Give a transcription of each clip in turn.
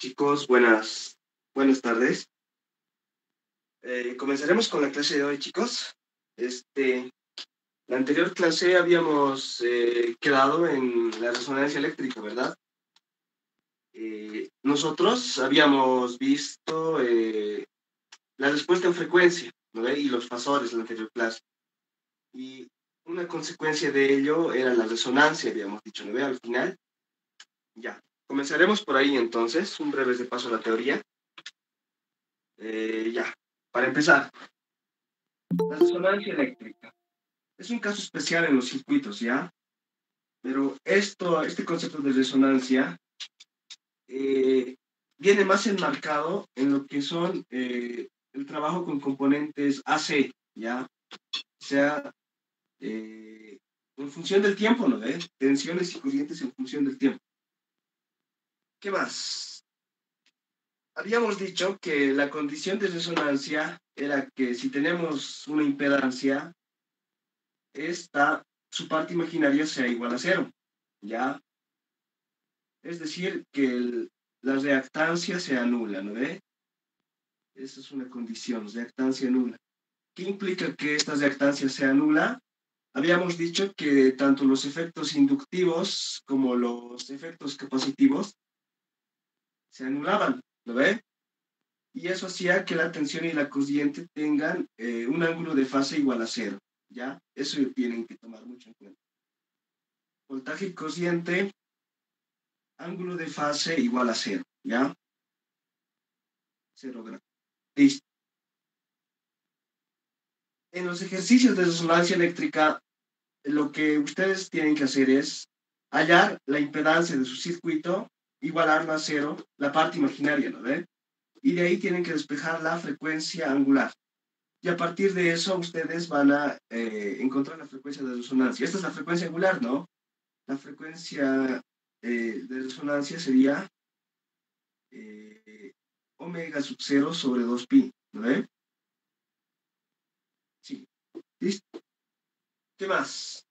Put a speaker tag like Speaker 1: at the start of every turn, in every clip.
Speaker 1: Chicos, buenas tardes. Comenzaremos con la clase de hoy, chicos. Este, la anterior clase habíamos quedado en la resonancia eléctrica, ¿verdad? Nosotros habíamos visto la respuesta en frecuencia, ¿no ve? Y los fasores en la anterior clase. Y una consecuencia de ello era la resonancia, habíamos dicho, ¿no ve? Al final, ya. Comenzaremos por ahí entonces, un breve repaso a la teoría. Ya, para empezar. La resonancia eléctrica es un caso especial en los circuitos, ¿ya? Pero este concepto de resonancia eh, viene más enmarcado en lo que son el trabajo con componentes AC, ¿ya? O sea, en función del tiempo, ¿no ve? Tensiones y corrientes en función del tiempo. ¿Qué más? Habíamos dicho que la condición de resonancia era que si tenemos una impedancia, su parte imaginaria sea igual a cero, ¿ya? Es decir, que la reactancia se anula, ¿no ve? Esa es una condición, reactancia nula. ¿Qué implica que esta reactancia sea nula? Habíamos dicho que tanto los efectos inductivos como los efectos capacitivos se anulaban, ¿no ve? Y eso hacía que la tensión y la corriente tengan un ángulo de fase igual a cero, ¿ya? Eso tienen que tomar mucho en cuenta. Voltaje y corriente, ángulo de fase igual a cero, ¿ya? 0 grados. Listo. En los ejercicios de resonancia eléctrica, lo que ustedes tienen que hacer es hallar la impedancia de su circuito, igualarla a cero, la parte imaginaria, ¿no ve? Y de ahí tienen que despejar la frecuencia angular. Y a partir de eso, ustedes van a encontrar la frecuencia de resonancia. Esta es la frecuencia angular, ¿no? La frecuencia de resonancia sería omega sub 0 sobre 2pi, ¿no ve? Sí. ¿Listo? ¿Qué más?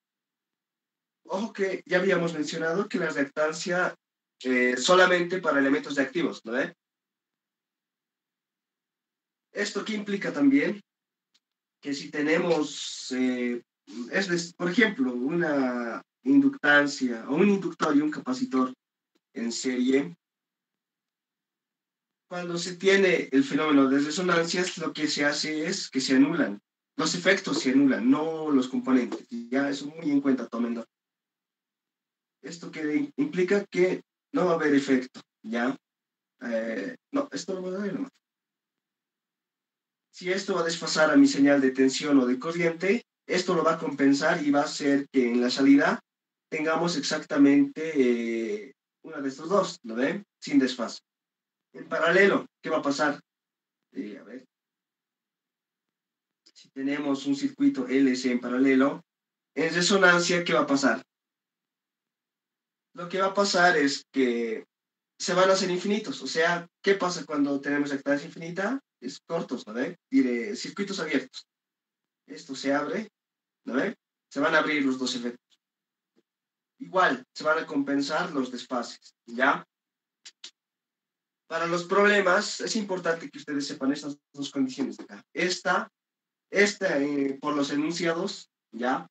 Speaker 1: Ojo que ya habíamos mencionado que la reactancia solamente para elementos reactivos, ¿no ve? ¿Esto qué implica también? Que si tenemos, por ejemplo, una inductancia o un inductor y un capacitor en serie, cuando se tiene el fenómeno de resonancias, lo que se hace es que se anulan. Los efectos se anulan, no los componentes. Ya eso muy en cuenta, tomen. Esto que implica que no va a haber efecto, ¿ya? No, esto lo voy a ver nomás. Si esto va a desfasar a mi señal de tensión o de corriente, esto lo va a compensar y va a hacer que en la salida tengamos exactamente una de estos dos, ¿lo ven? Sin desfase. En paralelo, ¿qué va a pasar? A ver, si tenemos un circuito LC en paralelo, en resonancia, ¿qué va a pasar? Lo que va a pasar es que se van a hacer infinitos. O sea, ¿qué pasa cuando tenemos reactancia infinita? Es cortos, ¿no ve? Diré, circuitos abiertos. Esto se abre, ¿no ve? Se van a abrir los dos efectos. Igual, se van a compensar los desfases, ¿ya? Para los problemas, es importante que ustedes sepan estas dos condiciones de acá. Esta por los enunciados, ¿ya?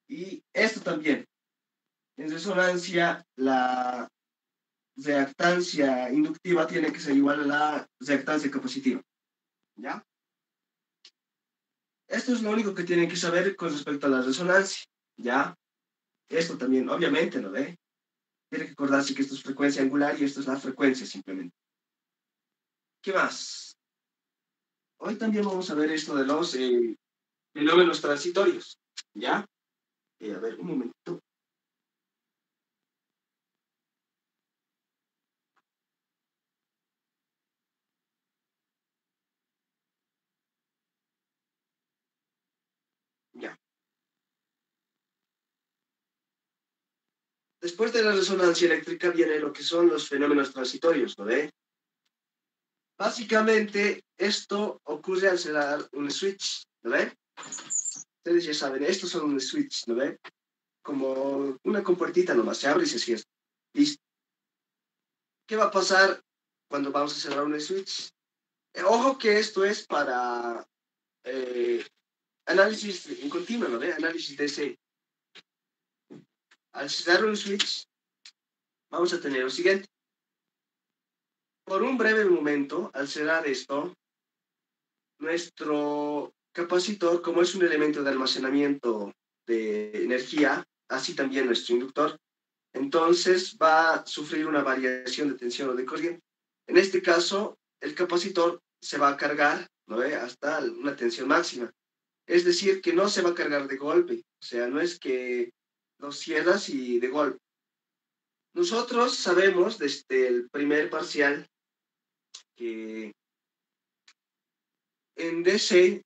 Speaker 1: Y esto también. En resonancia, la reactancia inductiva tiene que ser igual a la reactancia capacitiva, ¿ya? Esto es lo único que tienen que saber con respecto a la resonancia, ¿ya? Esto también, obviamente, ¿no ve? Tiene que acordarse que esto es frecuencia angular y esto es la frecuencia simplemente. ¿Qué más? Hoy también vamos a ver esto de los fenómenos transitorios, ¿ya? A ver, un momento. Ya. Después de la resonancia eléctrica viene lo que son los fenómenos transitorios, ¿no ve? Básicamente, esto ocurre al cerrar un switch, ¿no ve? Ustedes ya saben, estos son un switch, ¿no ve? Como una compuertita nomás, se abre y se cierra. Listo. ¿Qué va a pasar cuando vamos a cerrar un switch. Ojo que esto es para análisis en continuo, ¿no ve? Análisis DC. Al cerrar un switch, vamos a tener lo siguiente. Por un breve momento, al cerrar esto, nuestro capacitor, como es un elemento de almacenamiento de energía, así también nuestro inductor, entonces va a sufrir una variación de tensión o de corriente. En este caso, el capacitor se va a cargar, ¿no ve? Hasta una tensión máxima. Es decir, que no se va a cargar de golpe. O sea, no es que lo cierras y de golpe. Nosotros sabemos desde el primer parcial que en DC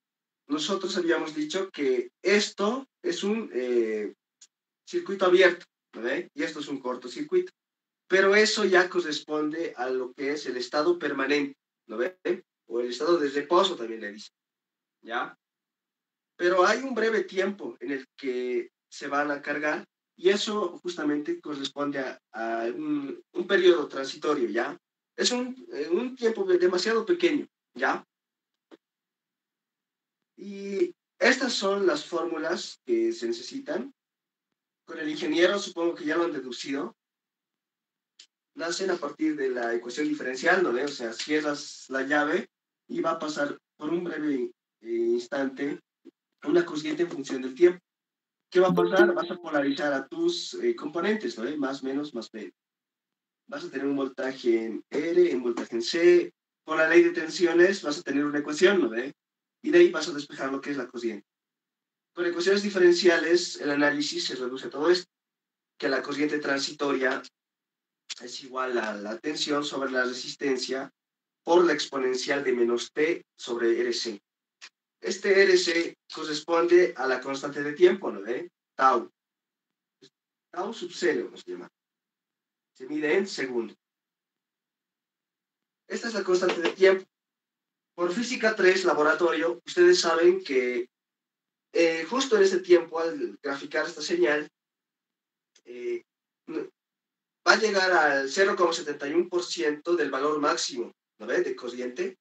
Speaker 1: nosotros habíamos dicho que esto es un circuito abierto, ¿no ve? Y esto es un cortocircuito. Pero eso ya corresponde a lo que es el estado permanente, ¿no ve? O el estado de reposo también le dice, ¿ya? Pero hay un breve tiempo en el que se van a cargar y eso justamente corresponde a un periodo transitorio, ¿ya? Es un tiempo demasiado pequeño, ¿ya? Y estas son las fórmulas que se necesitan. Con el ingeniero supongo que ya lo han deducido. Nacen a partir de la ecuación diferencial, ¿no ve? O sea, cierras la llave y va a pasar por un breve instante una corriente en función del tiempo. ¿Qué va a pasar? Vas a polarizar a tus componentes, ¿no ve? Más, menos, más, menos. Vas a tener un voltaje en R, un voltaje en C. Por la ley de tensiones vas a tener una ecuación, ¿no ve? Y de ahí vas a despejar lo que es la corriente. Con ecuaciones diferenciales, el análisis se reduce a todo esto, que la corriente transitoria es igual a la tensión sobre la resistencia por la exponencial de menos T sobre RC. Este RC corresponde a la constante de tiempo, ¿no ve? Tau. Tau sub 0 nos llama. Se mide en segundos. Esta es la constante de tiempo. Por física 3, laboratorio, ustedes saben que justo en ese tiempo, al graficar esta señal, eh, va a llegar al 0,71% del valor máximo, ¿no ve? De corriente.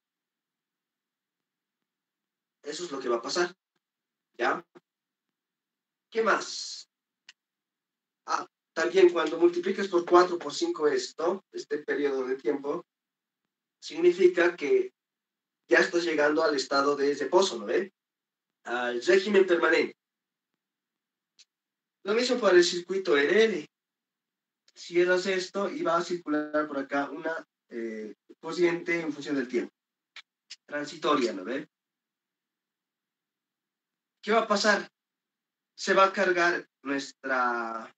Speaker 1: Eso es lo que va a pasar, ¿ya? ¿Qué más? Ah, también cuando multipliques por 4, por 5 esto, este periodo de tiempo, significa que ya estás llegando al estado de reposo, ¿no ve? Al régimen permanente. Lo mismo para el circuito RL. Cierras esto y va a circular por acá una corriente en función del tiempo. Transitoria, ¿no ve? ¿Qué va a pasar? Se va a cargar nuestro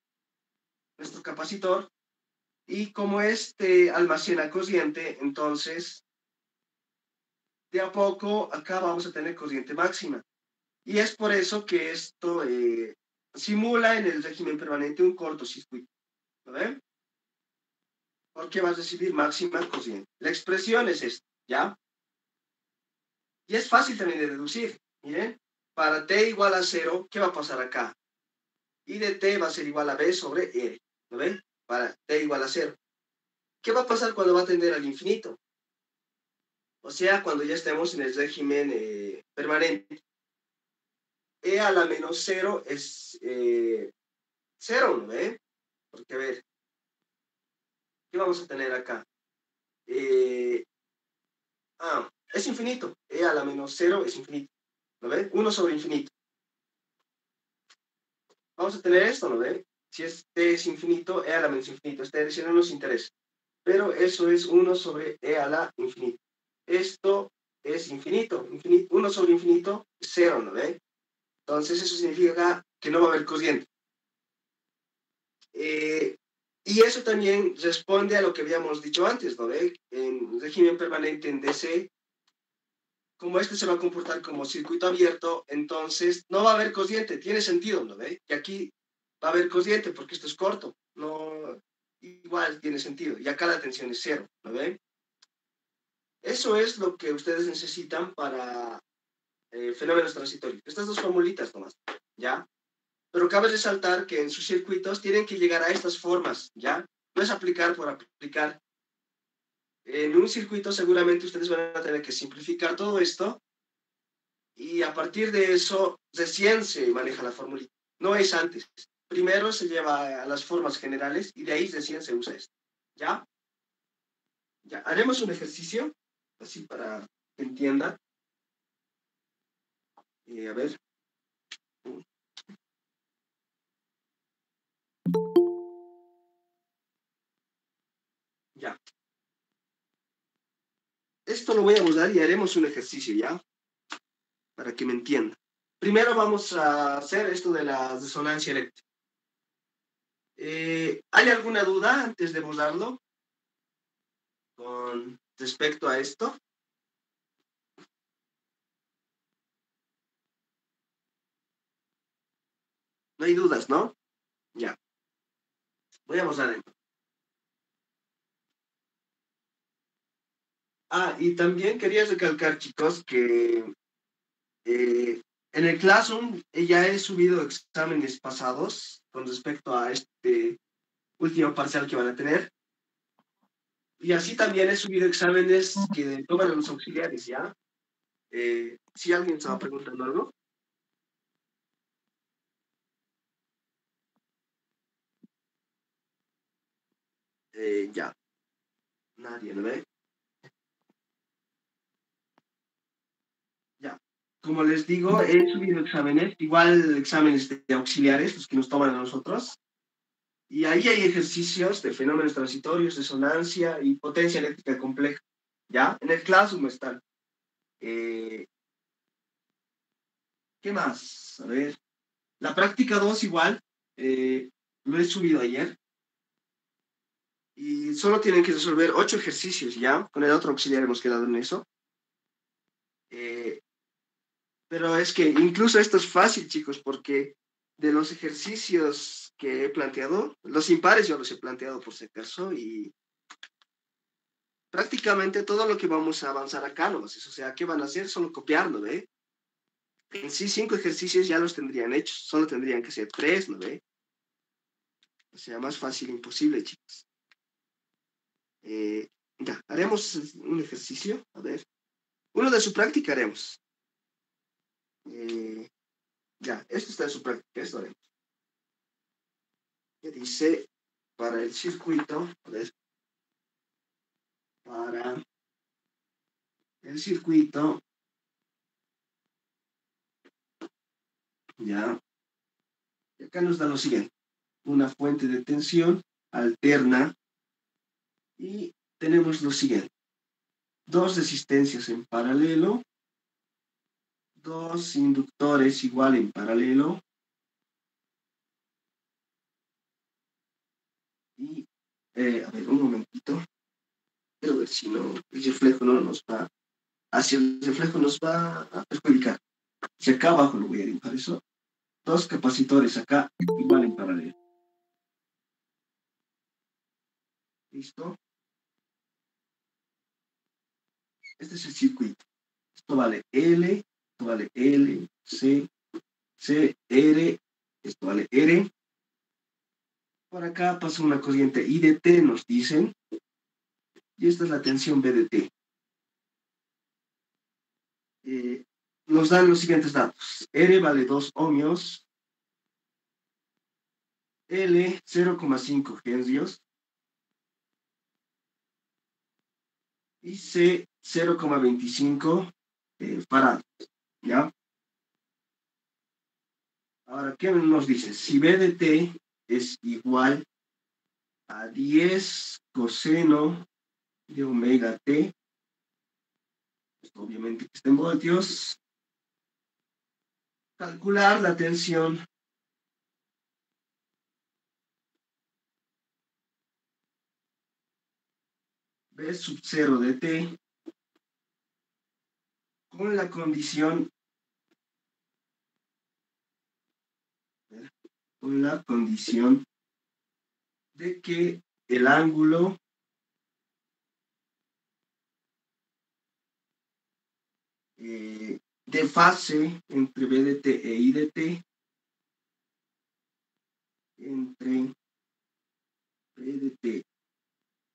Speaker 1: capacitor y como este almacena corriente, entonces de a poco acá vamos a tener corriente máxima. Y es por eso que esto simula en el régimen permanente un cortocircuito. ¿Lo ven? Porque va a recibir máxima corriente. La expresión es esta, ¿ya? Y es fácil también de deducir. Miren, para t igual a 0, ¿qué va a pasar acá? I de t va a ser igual a b sobre r. ¿Lo ven? Para t igual a 0. ¿Qué va a pasar cuando va a tender al infinito? O sea, cuando ya estemos en el régimen permanente. E a la menos 0 es 0, ¿no ve? Porque, a ver, ¿qué vamos a tener acá? Es infinito. E a la menos 0 es infinito. ¿Lo ve? 1 sobre infinito. Vamos a tener esto, ¿no ve? Si este es infinito, e a la menos infinito. Este si no nos interesa. Pero eso es 1 sobre e a la infinito. Esto es infinito. 1 sobre infinito, 0, ¿no ve? Entonces eso significa que no va a haber corriente. Y eso también responde a lo que habíamos dicho antes, ¿no ve? En régimen permanente en DC, como este se va a comportar como circuito abierto, entonces no va a haber corriente, tiene sentido, ¿no ve? Y aquí va a haber corriente porque esto es corto, no, igual tiene sentido, y acá la tensión es 0, ¿no ve? Eso es lo que ustedes necesitan para fenómenos transitorios. Estas dos formulitas nomás, ¿ya? Pero cabe resaltar que en sus circuitos tienen que llegar a estas formas, ¿ya? No es aplicar por aplicar. En un circuito seguramente ustedes van a tener que simplificar todo esto y a partir de eso recién se maneja la fórmula. No es antes. Primero se lleva a las formas generales y de ahí recién se usa esto. ¿Ya? Ya. Haremos un ejercicio, así para que entiendan. A ver. Ya. Esto lo voy a usar y haremos un ejercicio, ¿ya? Para que me entiendan. Primero vamos a hacer esto de la resonancia eléctrica. ¿Hay alguna duda antes de abordarlo con respecto a esto? No hay dudas, ¿no? Ya. Voy a abordar esto. Y también quería recalcar, chicos, que en el Classroom ya he subido exámenes pasados con respecto a este último parcial que van a tener. Y así también he subido exámenes que toman a los auxiliares, ¿ya? Si alguien estaba preguntando algo. Ya. Nadie, ¿no ve? Ya. Como les digo, he subido exámenes, igual exámenes de auxiliares, los que nos toman a nosotros. Y ahí hay ejercicios de fenómenos transitorios, resonancia y potencia eléctrica compleja. ¿Ya? En el Classroom están. Eh, ¿Qué más? A ver. La práctica 2 igual. eh, lo he subido ayer. Y solo tienen que resolver 8 ejercicios, ¿ya? Con el otro auxiliar hemos quedado en eso. Eh, pero es que incluso esto es fácil, chicos, porque de los ejercicios que he planteado, los impares yo los he planteado por si acaso y prácticamente todo lo que vamos a avanzar acá nomás es, o sea, ¿qué van a hacer? Solo copiarlo, ¿ve? En sí, 5 ejercicios ya los tendrían hechos, solo tendrían que ser 3, ¿no ve? O sea, más fácil imposible, chicos. Ya, haremos un ejercicio, a ver. Uno de su práctica haremos. Eh, ya, esto está en su práctica, esto haremos. Que dice, para el circuito, a ver, para el circuito, ya, y acá nos da lo siguiente, una fuente de tensión alterna y tenemos lo siguiente, dos resistencias en paralelo, dos inductores igual en paralelo y, a ver, un momentito, quiero ver si no, el reflejo no nos va, hacia el reflejo nos va a perjudicar. Si acá abajo lo voy a dibujar eso, dos capacitores acá igual en paralelo. ¿Listo? Este es el circuito. Esto vale L, esto vale L, C, C, R, esto vale R. Por acá pasa una corriente I de T, nos dicen, y esta es la tensión B de T. Nos dan los siguientes datos. R vale 2 ohmios, L 0,5 hercios y C 0,25 farads. ¿Ya? Ahora, ¿qué nos dice? Si B de T es igual a 10 coseno de omega T, pues obviamente que está en voltios, calcular la tensión B sub 0 de T con la condición, de que el ángulo de fase entre B de T e I de T, entre B de T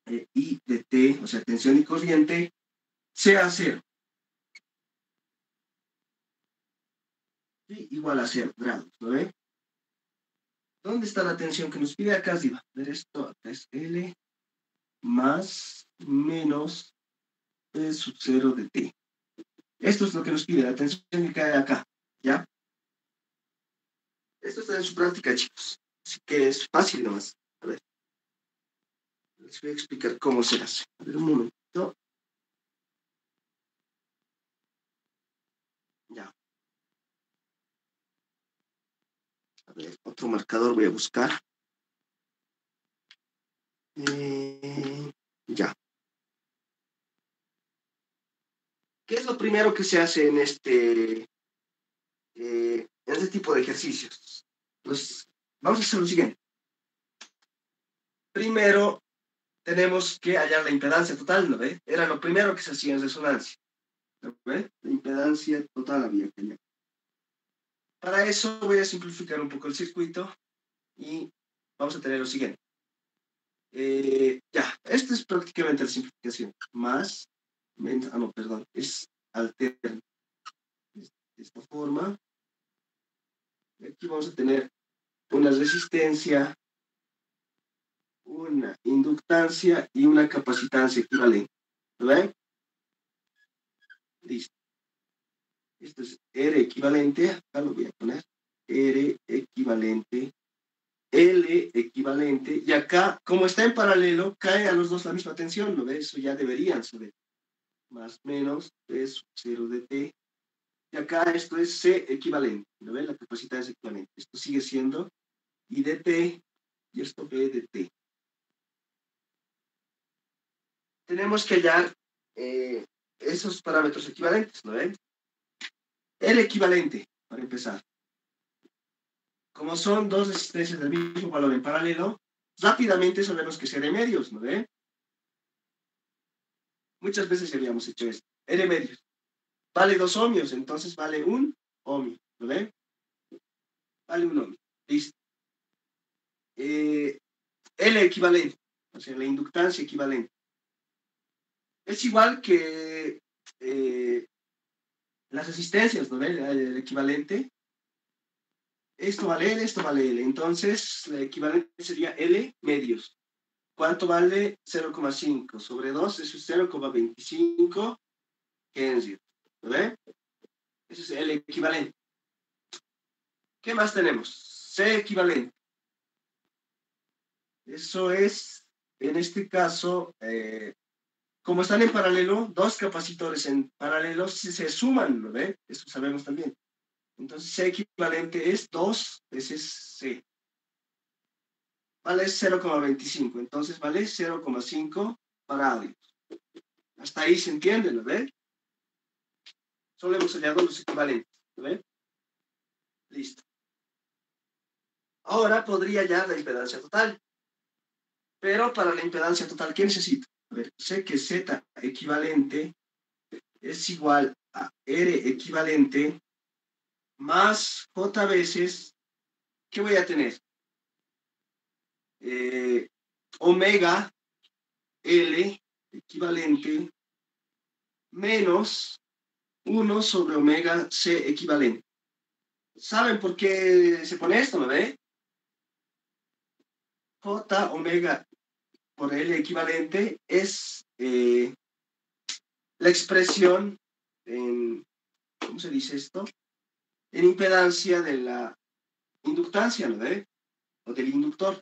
Speaker 1: I de T, o sea, tensión y corriente, sea cero. Y igual a 0 grados, ¿no ve? ¿Dónde está la tensión que nos pide acá arriba? A ver, esto acá es L más menos P sub 0 de T. Esto es lo que nos pide, la tensión que cae acá, ¿ya? Esto está en su práctica, chicos. Así que es fácil nomás. A ver, les voy a explicar cómo se hace. A ver, un momento. Ya. A ver, otro marcador voy a buscar. Ya. ¿Qué es lo primero que se hace en este tipo de ejercicios? Pues vamos a hacer lo siguiente. Primero tenemos que hallar la impedancia total, ¿no ve? Era lo primero que se hacía en resonancia. ¿No ve? La impedancia total había que hallar. Para eso voy a simplificar un poco el circuito y vamos a tener lo siguiente. Ya, esto es prácticamente la simplificación. Más, menos, no, perdón, es alterno. De esta forma. Aquí vamos a tener una resistencia, una inductancia y una capacitancia equivalente. ¿Lo ven? Listo. Esto es R equivalente, acá lo voy a poner, R equivalente, L equivalente, y acá, como está en paralelo, cae a los dos la misma tensión, ¿lo ves? Eso ya deberían saber. Más menos P sub 0 de T, y acá esto es C equivalente, ¿lo ves? La capacitancia equivalente. Esto sigue siendo I de T, y esto B de T. Tenemos que hallar esos parámetros equivalentes, ¿no ven? El equivalente, para empezar. Como son dos resistencias del mismo valor en paralelo, rápidamente sabemos que es R medios, ¿no ven? Muchas veces ya habíamos hecho esto. R medios. Vale 2 ohmios, entonces vale 1 ohmio, ¿no ven? Vale 1 ohmio. Listo. L equivalente, o sea, la inductancia equivalente. Es igual que las resistencias, ¿no ven? El equivalente. Esto vale L, esto vale L. Entonces, la equivalente sería L medios. ¿Cuánto vale 0,5 sobre 2? Eso es 0,25 Kelvin. ¿Lo ve? Ese es el equivalente. ¿Qué más tenemos? C equivalente. Eso es, en este caso, como están en paralelo, dos capacitores en paralelo se suman, ¿lo ve? Eso sabemos también. Entonces, C equivalente es 2 veces C. Vale 0,25. Entonces, vale 0,5 farads. Hasta ahí se entiende, ¿lo ve? Solo hemos hallado los equivalentes, ¿lo ve? Listo. Ahora podría hallar la impedancia total. Pero para la impedancia total, ¿qué necesito? A ver, sé que Z equivalente es igual a R equivalente más J veces, ¿qué voy a tener? Omega L equivalente menos 1 sobre omega C equivalente. ¿Saben por qué se pone esto, me ve? J omega por L equivalente es la expresión en, ¿cómo se dice esto? En impedancia de la inductancia, ¿no ve? O del inductor.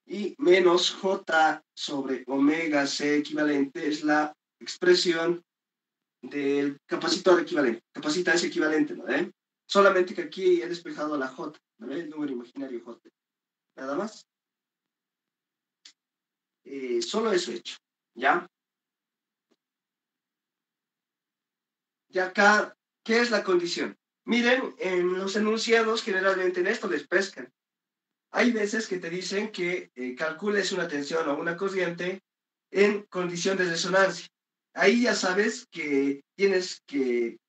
Speaker 1: Y menos J sobre omega C equivalente es la expresión del capacitor equivalente, capacitancia equivalente, ¿no ve? Solamente que aquí he despejado la J, ¿no ve? El número imaginario J. Nada más. Solo eso he hecho, ¿ya? Y acá, ¿qué es la condición? Miren, en los enunciados generalmente en esto les pescan. Hay veces que te dicen que calcules una tensión o una corriente en condición de resonancia. Ahí ya sabes que tienes que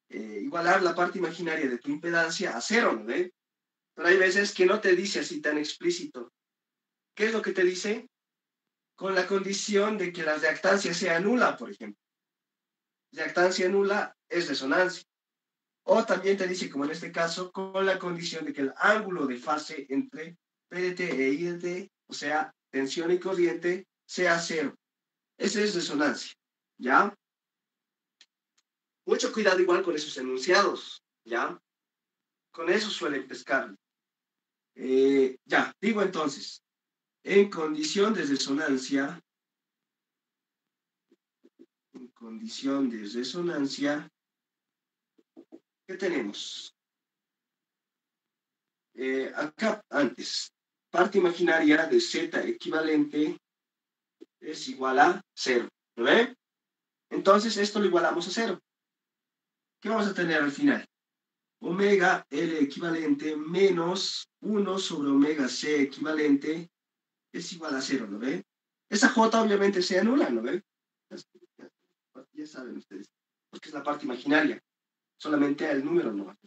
Speaker 1: igualar la parte imaginaria de tu impedancia a cero, ¿no ve? Pero hay veces que no te dice así tan explícito. ¿Qué es lo que te dice? con la condición de que la reactancia sea nula, por ejemplo. Reactancia nula es resonancia. O también te dice, como en este caso, con la condición de que el ángulo de fase entre PDT e IDT, o sea, tensión y corriente, sea cero. Esa es resonancia, ¿ya? Mucho cuidado igual con esos enunciados, ¿ya? Con eso suelen pescar. Ya, digo entonces, en condición de resonancia, ¿qué tenemos? Acá antes, parte imaginaria de Z equivalente es igual a 0, ¿no ve? Entonces esto lo igualamos a 0. ¿Qué vamos a tener al final? Omega L equivalente menos 1 sobre omega C equivalente es igual a 0, ¿no ve? Esa J obviamente se anula, ¿no ve? Ya saben ustedes, porque es la parte imaginaria, solamente el número no va.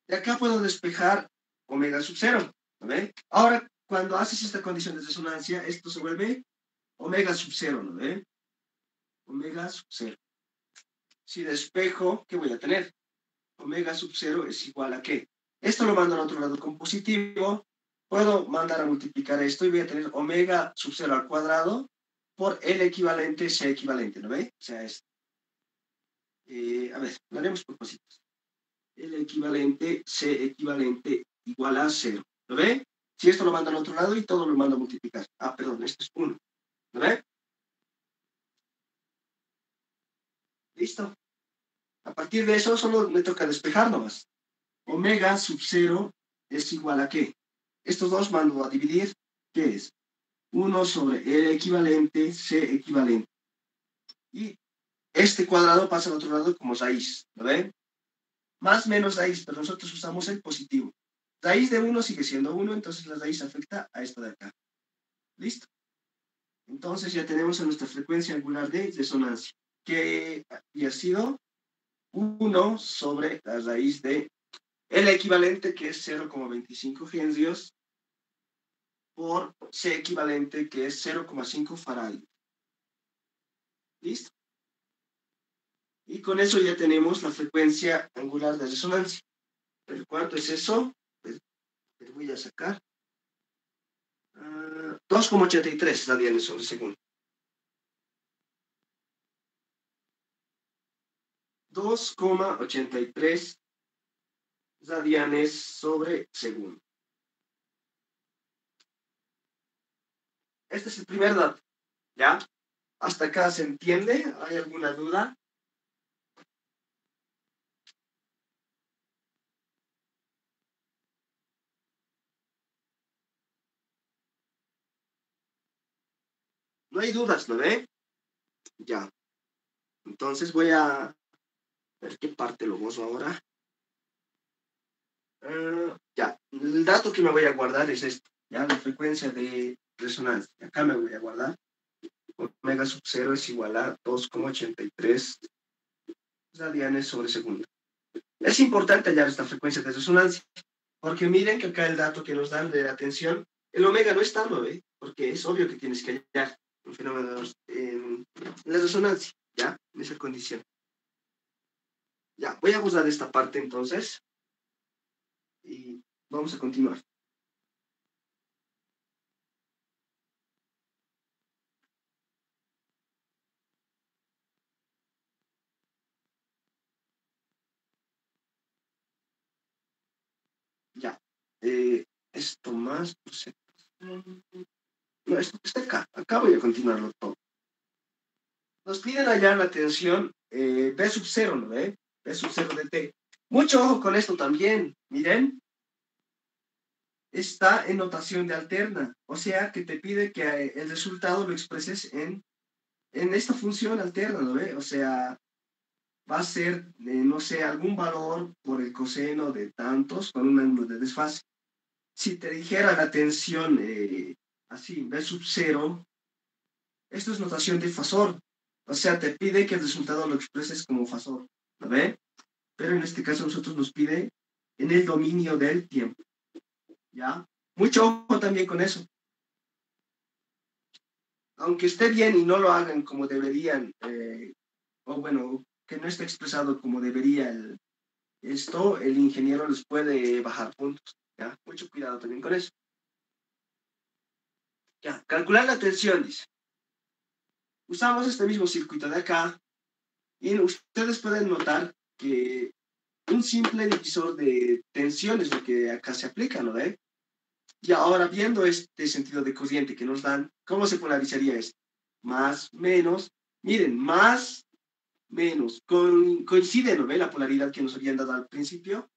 Speaker 1: De acá puedo despejar omega sub 0, ¿no ve? Ahora, cuando haces esta condición de resonancia, esto se vuelve omega sub 0, ¿no ve? Omega sub 0. Si despejo, ¿qué voy a tener? Omega sub 0 es igual a ¿qué? Esto lo mando al otro lado con positivo. Puedo mandar a multiplicar esto y voy a tener omega sub 0 al cuadrado por L equivalente, C equivalente, ¿no ve? O sea, es... a ver, lo haremos por positivos. L equivalente, C equivalente, igual a 0, ¿lo ve? Si esto lo mando al otro lado y todo lo mando a multiplicar. Ah, perdón, esto es 1, ¿lo ve? Listo. A partir de eso solo me toca despejar nomás. Omega sub 0 es igual a ¿qué? Estos dos mando a dividir, ¿qué es? 1 sobre L equivalente, C equivalente. Y este cuadrado pasa al otro lado como raíz, ¿lo ven? Más menos raíz, pero nosotros usamos el positivo. Raíz de 1 sigue siendo 1, entonces la raíz afecta a esta de acá. ¿Listo? Entonces ya tenemos a nuestra frecuencia angular de resonancia, que había sido 1 sobre la raíz de L equivalente, que es 0,25 henrios, por C equivalente, que es 0,5 faraday. ¿Listo? Y con eso ya tenemos la frecuencia angular de resonancia. ¿Pero cuánto es eso? Pues voy a sacar. 2,83 radianes sobre segundo. 2,83 radianes sobre segundo. Este es el primer dato, ¿ya? ¿Hasta acá se entiende? ¿Hay alguna duda? No hay dudas, ¿no ve? Ya. Entonces voy a ver qué parte lo gozo ahora. Ya. El dato que me voy a guardar es esto, ¿ya? La frecuencia de resonancia. Acá me voy a guardar. Omega sub 0 es igual a 2,83 radianes sobre segundo. Es importante hallar esta frecuencia de resonancia, porque miren que acá el dato que nos dan de la tensión, el omega no está, ¿no ve? Porque es obvio que tienes que hallar un fenómeno en la resonancia, ¿ya? En esa condición. Ya, voy a abusar de esta parte entonces y vamos a continuar. Ya. Esto más... No, esto está acá. Acá voy a continuarlo todo. Nos piden hallar la tensión B sub 0, ¿no ve? B sub 0 de T. Mucho ojo con esto también. Miren, está en notación de alterna. O sea, que te pide que el resultado lo expreses en esta función alterna, ¿no ve? O sea, va a ser, no sé, algún valor por el coseno de tantos con un ángulo de desfase. Si te dijera la tensión así, B sub 0, esto es notación de fasor. O sea, te pide que el resultado lo expreses como fasor, ¿lo ve? Pero en este caso nosotros nos pide en el dominio del tiempo, ¿ya? Mucho ojo también con eso. aunque esté bien y no lo hagan como deberían, o bueno, que no esté expresado como debería esto, el ingeniero les puede bajar puntos. ¿Ya? Mucho cuidado también con eso. Ya, calcular la tensión, dice. Usamos este mismo circuito de acá y ustedes pueden notar que un simple divisor de tensión es lo que acá se aplica, ¿no ve? Y ahora viendo este sentido de corriente que nos dan, ¿cómo se polarizaría esto? Más, menos. Miren, más, menos. Coincide, ¿no ve? La polaridad que nos habían dado al principio.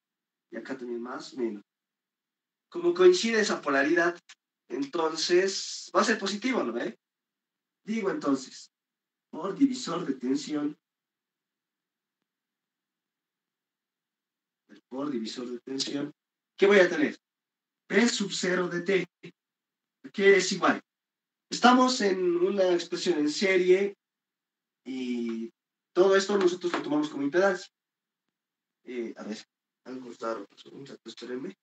Speaker 1: Y acá también más, menos. Como coincide esa polaridad, entonces va a ser positivo, ¿no ve? Digo entonces, por divisor de tensión, ¿qué voy a tener? P sub 0 de T, que es igual. Estamos en una expresión en serie y todo esto nosotros lo tomamos como impedancia. A ver, algo raro, un rato, espérenme.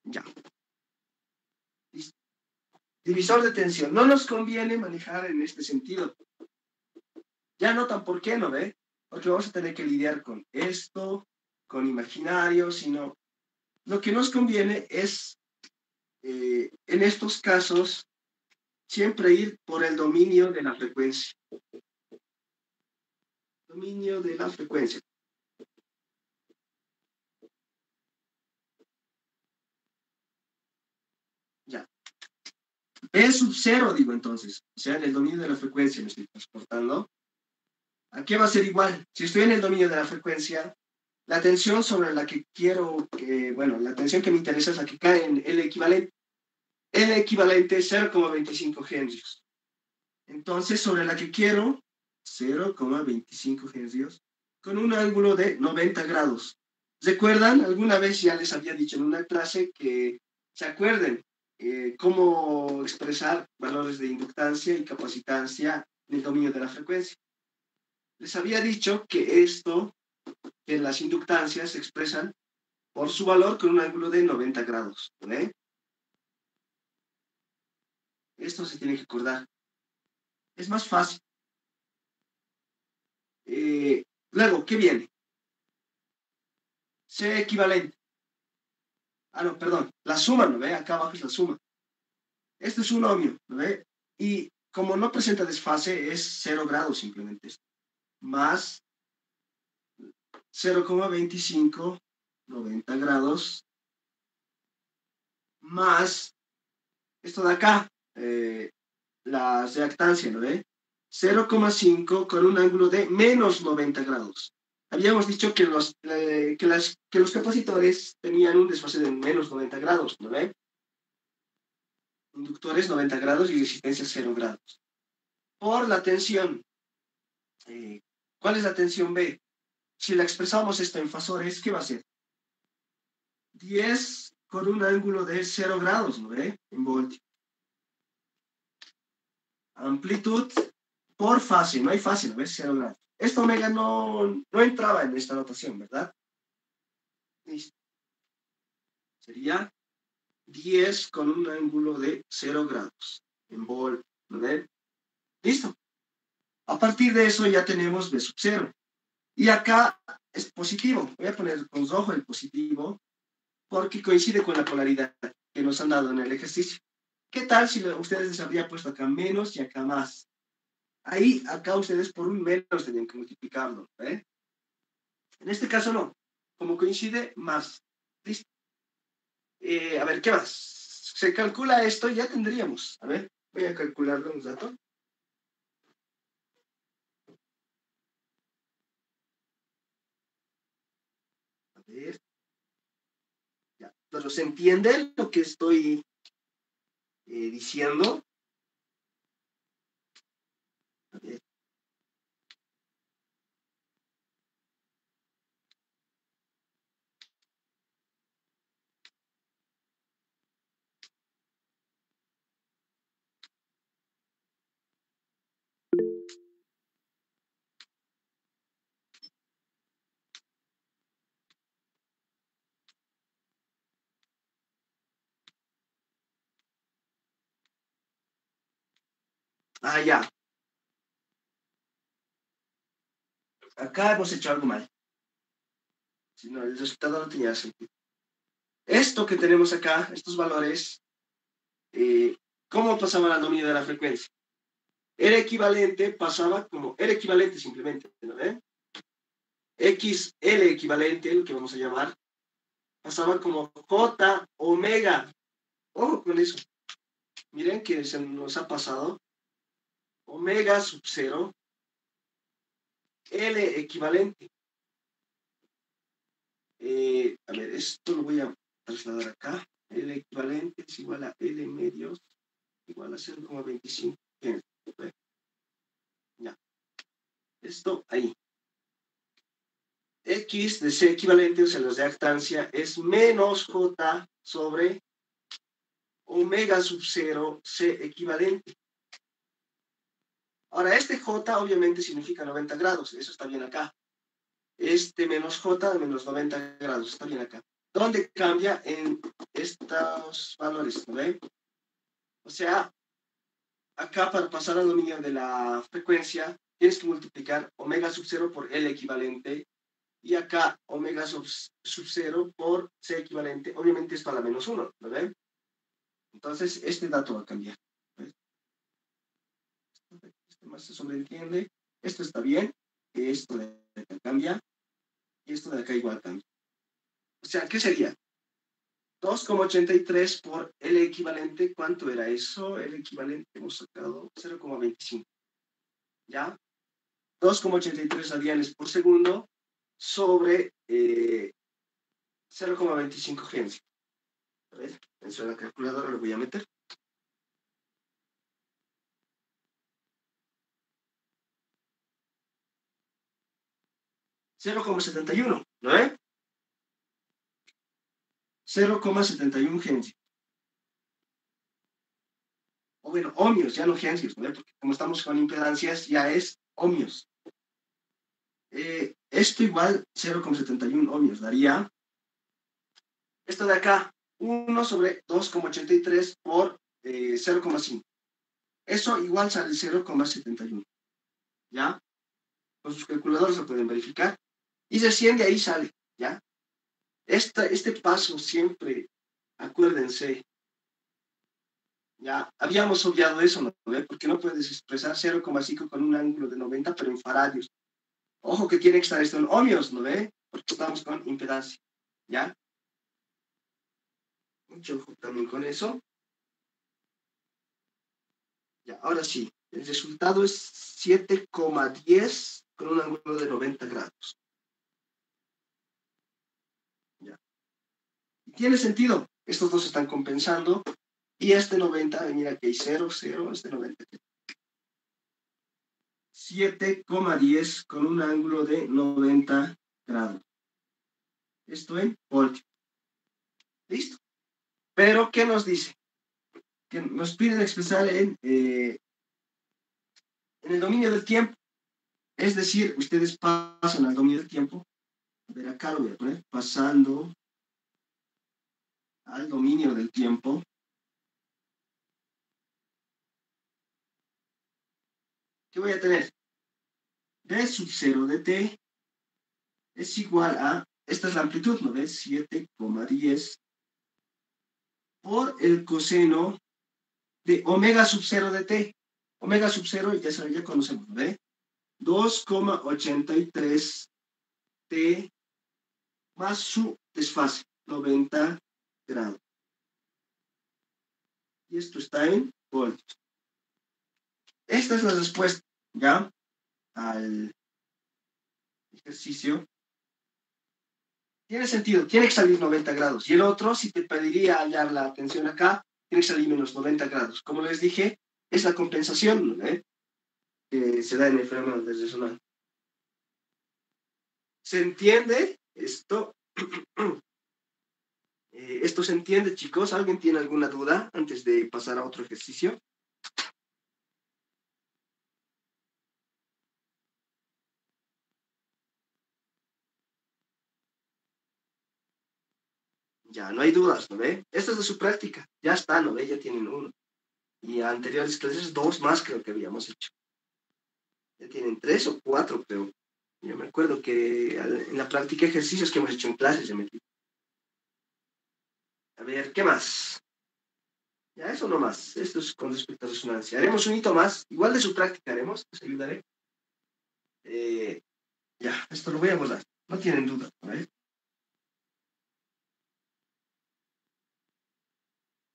Speaker 1: Ya, listo. Divisor de tensión. No nos conviene manejar en este sentido. Ya notan por qué, ¿no ve? Porque vamos a tener que lidiar con esto, con imaginario, sino lo que nos conviene es, en estos casos, siempre ir por el dominio de la frecuencia. Dominio de la frecuencia. Ya. P sub 0, digo entonces. O sea, en el dominio de la frecuencia me estoy transportando. ¿A qué va a ser igual? Si estoy en el dominio de la frecuencia, la tensión sobre la que quiero que, bueno, la tensión que me interesa es la que cae en el equivalente. El equivalente es 0,25 henrios. Entonces, sobre la que quiero 0,25 hercios con un ángulo de 90 grados. ¿Recuerdan? Alguna vez ya les había dicho en una clase que se acuerden cómo expresar valores de inductancia y capacitancia en el dominio de la frecuencia. Les había dicho que esto, que las inductancias se expresan por su valor con un ángulo de 90 grados. ¿Ve? Esto se tiene que acordar. Es más fácil. Luego, ¿qué viene? C equivalente. Ah, no, perdón. La suma, ¿no ve? Acá abajo es la suma. Esto es un ohmio, ¿no ve? Y como no presenta desfase, es 0 grados simplemente. Más 0,25, 90 grados, más esto de acá, la reactancia, ¿no ve? 0,5 con un ángulo de menos 90 grados. Habíamos dicho que los capacitores tenían un desfase de menos 90 grados, ¿no ve? Inductores 90 grados y resistencia 0 grados. Por la tensión, ¿cuál es la tensión B? Si la expresamos esto en fasores, ¿qué va a ser? 10 con un ángulo de 0 grados, ¿no ve? En voltio. Amplitud por fase, no hay fase, ¿no ves? 0 grados. Esta omega no entraba en esta notación, ¿verdad? Listo. Sería 10 con un ángulo de 0 grados en voltio, ¿no ven? Listo. A partir de eso ya tenemos B sub 0. Y acá es positivo. Voy a poner con rojo el positivo porque coincide con la polaridad que nos han dado en el ejercicio. ¿Qué tal si ustedes les habría puesto acá menos y acá más? Ahí, acá ustedes por un menos tenían que multiplicarlo. ¿Eh? En este caso no. Como coincide, más. ¿Listo? A ver, ¿qué más? Se calcula esto y ya tendríamos. A ver, voy a calcularlo un rato. A ver. Ya. Pero ¿se entiende lo que estoy diciendo? A ver. Ah, ya. Acá hemos hecho algo mal. Si no, el resultado no tenía sentido. Esto que tenemos acá, estos valores, ¿cómo pasaban al dominio de la frecuencia? Era equivalente, pasaba como, era equivalente simplemente, ¿no ven? XL equivalente, lo que vamos a llamar, pasaba como J omega. Ojo con eso. Miren que se nos ha pasado. Omega sub 0, L equivalente. A ver, esto lo voy a trasladar acá. L equivalente es igual a L medios igual a 0,25. Ya. Esto ahí. X de C equivalente, o sea, los de actancia, es menos J sobre omega sub 0 C equivalente. Ahora, este J obviamente significa 90 grados, eso está bien acá. Este menos J menos 90 grados, está bien acá. ¿Dónde cambia en estos valores? ¿No ven? O sea, acá para pasar al dominio de la frecuencia, tienes que multiplicar omega sub 0 por L equivalente y acá omega sub 0 por C equivalente, obviamente esto a la menos 1, ¿lo ven? Entonces, este dato va a cambiar. ¿Ves? Este más se sobreentiende. Esto está bien, esto de acá cambia y esto de acá igual cambia. O sea, ¿qué sería? 2,83 por L equivalente, ¿cuánto era eso? El equivalente hemos sacado 0,25, ¿ya? 2,83 radianes por segundo sobre 0,25 Hz. A ver, en la calculadora lo voy a meter. 0,71, ¿no es? 0,71 Hz. O bueno, ohmios, ya no Hz, ¿no? Porque como estamos con impedancias, ya es ohmios. Esto igual 0,71 ohmios daría esto de acá, 1 sobre 2,83 por 0,5. Eso igual sale 0,71. ¿Ya? Con sus calculadores lo pueden verificar. Y recién de ahí sale, ¿ya? Este paso siempre, acuérdense, ya habíamos obviado eso, ¿no? Porque no puedes expresar 0,5 con un ángulo de 90, pero en faradios. Ojo que tiene que estar esto en ohmios, ¿no ve? Porque estamos con impedancia, ¿ya? Mucho ojo también con eso. Ya, ahora sí, el resultado es 7,10 con un ángulo de 90 grados. ¿Ya? Y tiene sentido, estos dos están compensando, y este 90, mira que hay 0, 0, este 90. 7,10 con un ángulo de 90 grados. Esto en voltio. ¿Listo? Pero, ¿qué nos dice? Que nos piden expresar en el dominio del tiempo. Es decir, ustedes pasan al dominio del tiempo. A ver, acá lo voy a poner. Pasando al dominio del tiempo. ¿Qué voy a tener? D sub 0 de t es igual a, esta es la amplitud, ¿no ves? 7,10 por el coseno de omega sub 0 de t. Omega sub 0 ya conocemos, ¿no ves? 2,83 t más su desfase, 90 grados. Y esto está en voltios. Esta es la respuesta, ¿ya? Al ejercicio. Tiene sentido, tiene que salir 90 grados. Y el otro, si te pediría hallar la tensión acá, tiene que salir menos 90 grados. Como les dije, es la compensación, ¿eh? Que se da en el fenómeno de resonancia. ¿Se entiende esto? ¿Esto se entiende, chicos? ¿Alguien tiene alguna duda antes de pasar a otro ejercicio? Ya, no hay dudas, ¿no ve? Esta es de su práctica. Ya está, ¿no ve? Ya tienen uno. Y a anteriores clases, 2 más creo que habíamos hecho. Ya tienen 3 o 4, creo. Yo me acuerdo que en la práctica de ejercicios que hemos hecho en clases ya metí. A ver, ¿qué más? Ya eso no más. Esto es con respecto a resonancia. Haremos un hito más. Igual de su práctica haremos. Les ayudaré. Eh, ya, esto lo voy a borrar. No tienen duda. ¿Vale?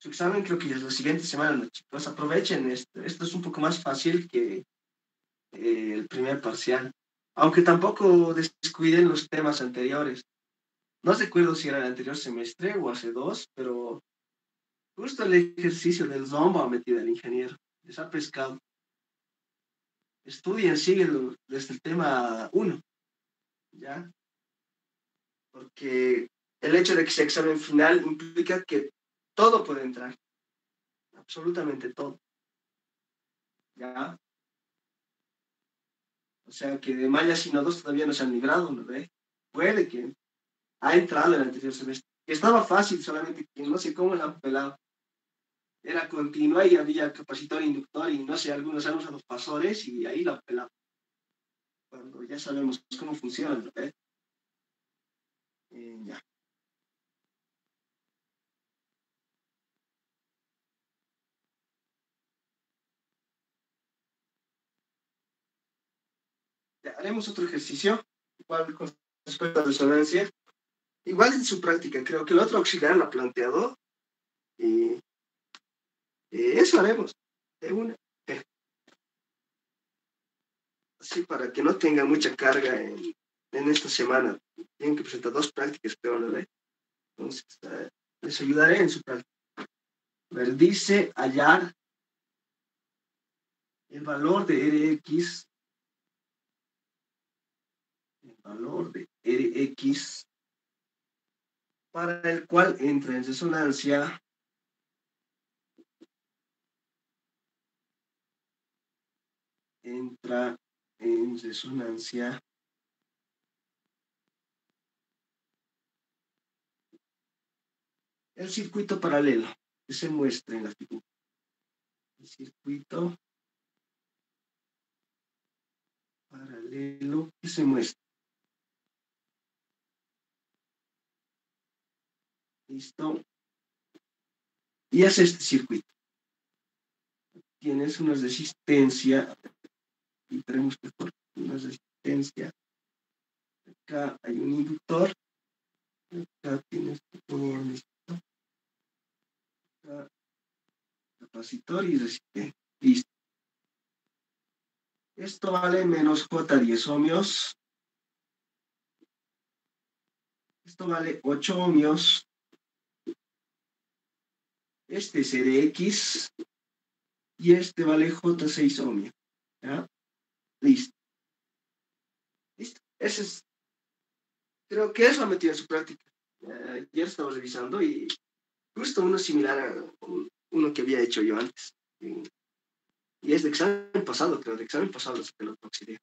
Speaker 1: Su examen creo que ya es la siguiente semana, ¿no, chicos? Aprovechen esto. Esto es un poco más fácil que el primer parcial. Aunque tampoco descuiden los temas anteriores. No recuerdo si era el anterior semestre o hace 2, pero justo el ejercicio del zombo ha metido el ingeniero. Les ha pescado. Estudien, siguen desde el tema 1, ¿ya? Porque el hecho de que sea examen final implica que todo puede entrar, absolutamente todo, ¿ya? O sea que de Maya Sino 2 todavía no se han librado, ¿no ve? Puede que ha entrado el anterior semestre. Estaba fácil, solamente que no sé cómo la han pelado. Era continua y había capacitor, inductor y no sé, algunos han usado pasores y ahí la han pelado. Cuando ya sabemos cómo funciona, ¿no ve? Ya. Ya, haremos otro ejercicio, igual con respecto a resonancia. Igual en su práctica, creo que el otro auxiliar lo ha planteado y eso haremos de una. Eh, Así para que no tenga mucha carga en esta semana. Tienen que presentar 2 prácticas, creo, ¿no? Entonces, les ayudaré en su práctica. A ver, dice hallar el valor de Rx, el valor de Rx, para el cual entra en resonancia entra en resonancia el circuito paralelo que se muestra en la figura. El circuito paralelo que se muestra. ¿Listo? Y es este circuito. Tienes una resistencia, y tenemos que por una resistencia. Acá hay un inductor, acá tienes que poner acá, capacitor y resistente. Listo. Esto vale menos J10 ohmios. Esto vale 8 ohmios. Este es Rx y este vale J6 ohmios. ¿Ya? Listo. Listo. Ese es, creo que eso ha metido en su práctica. Ayer estaba revisando y justo uno similar a uno que había hecho yo antes. Y es de examen pasado, creo, de examen pasado lo que lo auxilié.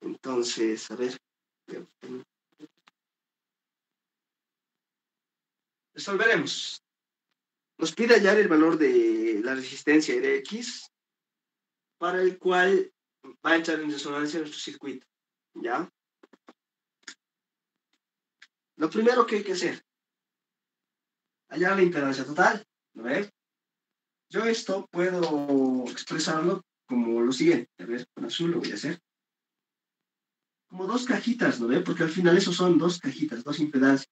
Speaker 1: Entonces, a ver, resolveremos. Nos pide hallar el valor de la resistencia Rx para el cual va a entrar en resonancia nuestro circuito. ¿Ya? Lo primero que hay que hacer, hallar la impedancia total. ¿No ves? Yo esto puedo expresarlo como lo siguiente. A ver, con azul lo voy a hacer. Como 2 cajitas, ¿no ve? Porque al final eso son 2 cajitas, 2 impedancias.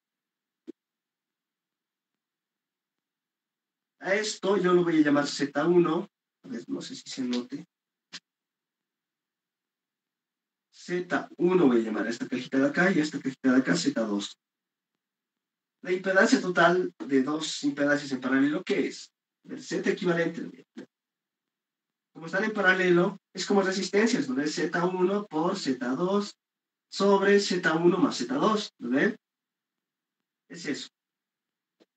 Speaker 1: A esto yo lo voy a llamar Z1. A ver, no sé si se note. Z1 voy a llamar a esta cajita de acá y a esta cajita de acá Z2. La impedancia total de 2 impedancias en paralelo, ¿qué es? El Z equivalente. Como están en paralelo, es como resistencias, ¿no ves? Z1 por Z2 sobre Z1 más Z2, ¿no ves? Es eso.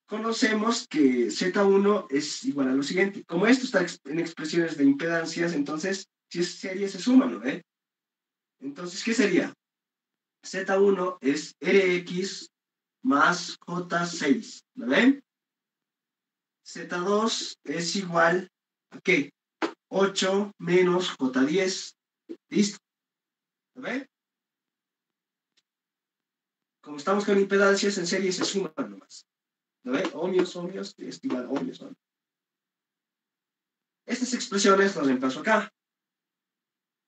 Speaker 1: Conocemos que Z1 es igual a lo siguiente. Como esto está en expresiones de impedancias, entonces, si es serie, se suma, ¿no ve? Entonces, ¿qué sería? Z1 es Rx más J6, ¿lo ven? Z2 es igual ¿A qué? 8 menos J10. ¿Listo? ¿Lo ve? Como estamos con impedancias en serie, se suman nomás. ¿Lo ve? Ohmios, es igual a ohmios. Estas expresiones las reemplazo acá.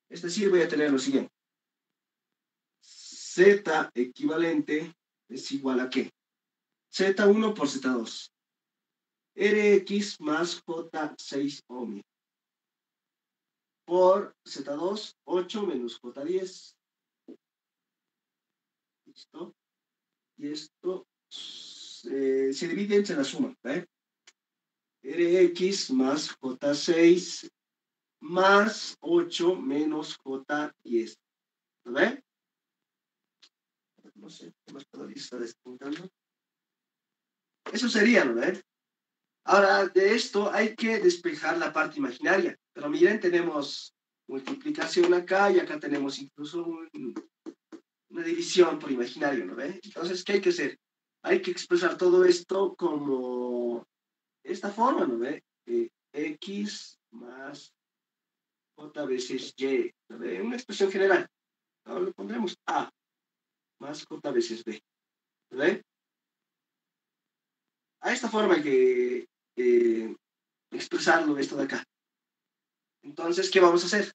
Speaker 1: Es decir, voy a tener lo siguiente. Z equivalente es igual a ¿qué? Z1 por Z2. Rx más J6 ohmio. Por Z2, 8 menos J10. ¿Listo? Y esto se divide entre la suma. ¿Ve? Rx más J6 más 8 menos J10. ¿Lo ve? No sé, ¿qué más todavía está despuntando? Eso sería, ¿no ve? Ahora, de esto hay que despejar la parte imaginaria. Pero miren, tenemos multiplicación acá y acá tenemos incluso una división por imaginario, ¿no ve? Entonces, ¿qué hay que hacer? Hay que expresar todo esto como esta forma, ¿no ve? X más J veces Y, ¿no ve? Una expresión general. Ahora le pondremos A más J veces B, ¿no ve? A esta forma hay que expresarlo esto de acá. Entonces, ¿qué vamos a hacer?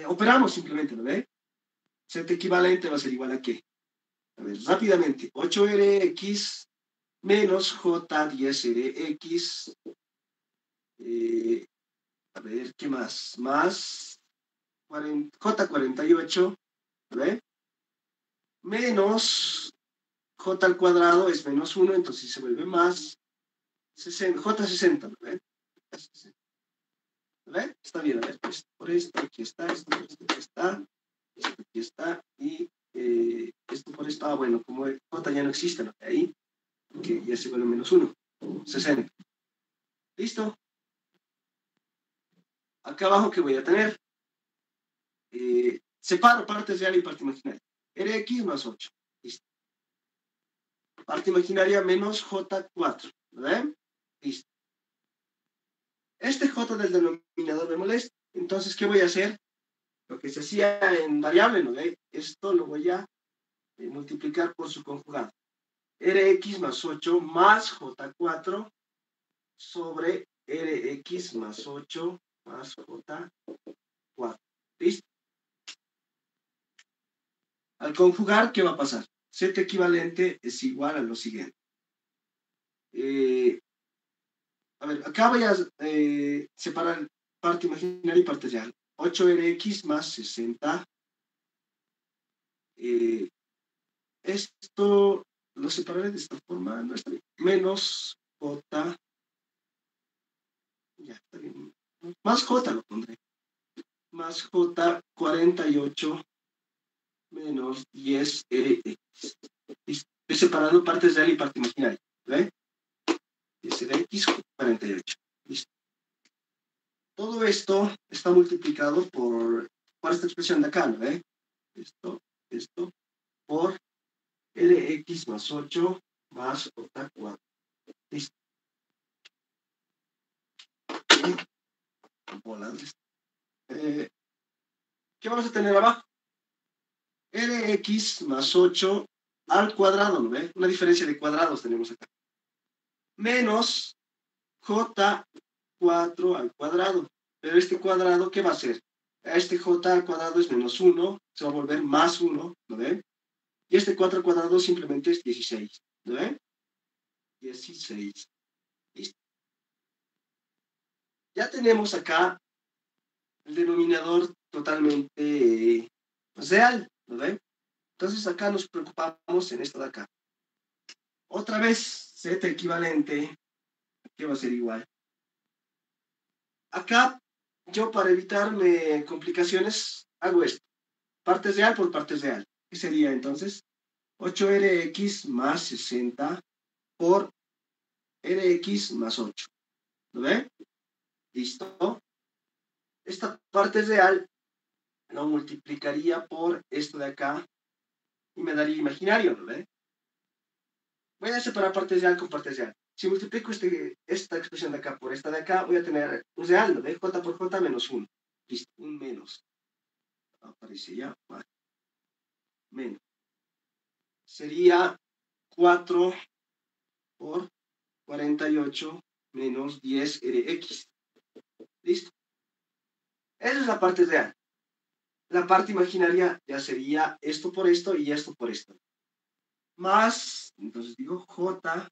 Speaker 1: Operamos simplemente, ¿no ve? Z equivalente va a ser igual a ¿qué? A ver, rápidamente. 8Rx menos J10Rx. A ver, ¿qué más? Más J48, ¿ve? Menos J al cuadrado es menos 1, entonces se vuelve más 60, J60, ¿ve? ¿Ve? Está bien, a ver, pues por esto, aquí está, esto aquí está, y esto por esto, bueno, como el J ya no existe, ¿no? Ahí, que ya se vuelve menos 1, 60. ¿Listo? Acá abajo, ¿qué voy a tener? Separo parte real y parte imaginaria. Rx más 8. Listo. Parte imaginaria menos J4. ¿Lo ven? Listo. Este J del denominador me molesta. Entonces, ¿qué voy a hacer? Lo que se hacía en variable, ¿no ve? Esto lo voy a multiplicar por su conjugado. Rx más 8 más J4 sobre Rx más 8 más J4. ¿Listo? Al conjugar, ¿qué va a pasar? Z equivalente es igual a lo siguiente. A ver, acá voy a separar parte imaginaria y parte real. 8Rx más 60. Esto lo separaré de esta forma. No está bien. Menos J. Ya, está bien. Más J lo pondré. Más J48 menos 10Rx. Estoy separando partes real y parte imaginaria. ¿Ve? 10Rx 48. Listo. Todo esto está multiplicado por esta expresión de acá, ¿no? Esto por Lx más 8 más J4. Listo. ¿Qué vamos a tener abajo? Lx más 8 al cuadrado, ¿no ve? Una diferencia de cuadrados tenemos acá. Menos J4 al cuadrado. Pero este cuadrado, ¿qué va a ser? Este J al cuadrado es menos 1, se va a volver más 1, ¿no ven? Y este 4 al cuadrado simplemente es 16, ¿no ven? 16. ¿Listo? Ya tenemos acá el denominador totalmente real, ¿no ven? Entonces acá nos preocupamos en esto de acá. Otra vez, Z equivalente, ¿qué va a ser igual? Acá, yo para evitarme complicaciones, hago esto. Parte real por parte real. ¿Qué sería entonces? 8Rx más 60 por Rx más 8. ¿Lo ven? ¿Listo? Esta parte real lo multiplicaría por esto de acá y me daría imaginario, ¿no ve? Voy a separar parte real con parte real. Si multiplico esta expresión de acá por esta de acá, voy a tener un real, ¿no ve? J por J menos 1. Listo, un menos. Aparece ya, vale. Menos. Sería 4 por 48 menos 10 RX. Listo. Esa es la parte real. La parte imaginaria ya sería esto por esto y esto por esto. Más, entonces digo J4,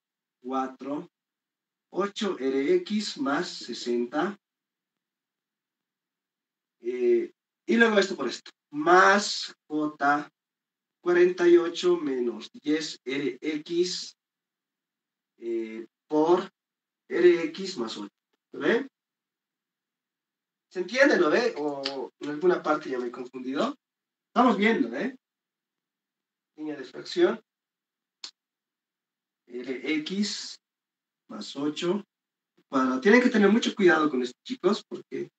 Speaker 1: 8RX más 60. Y luego esto por esto. Más J48 menos 10RX por RX más 8. ¿Lo ve? ¿Se entiende, lo ve? O en alguna parte ya me he confundido. Estamos viendo, ¿eh? Línea de fracción. RX más 8. Bueno, tienen que tener mucho cuidado con esto, chicos, porque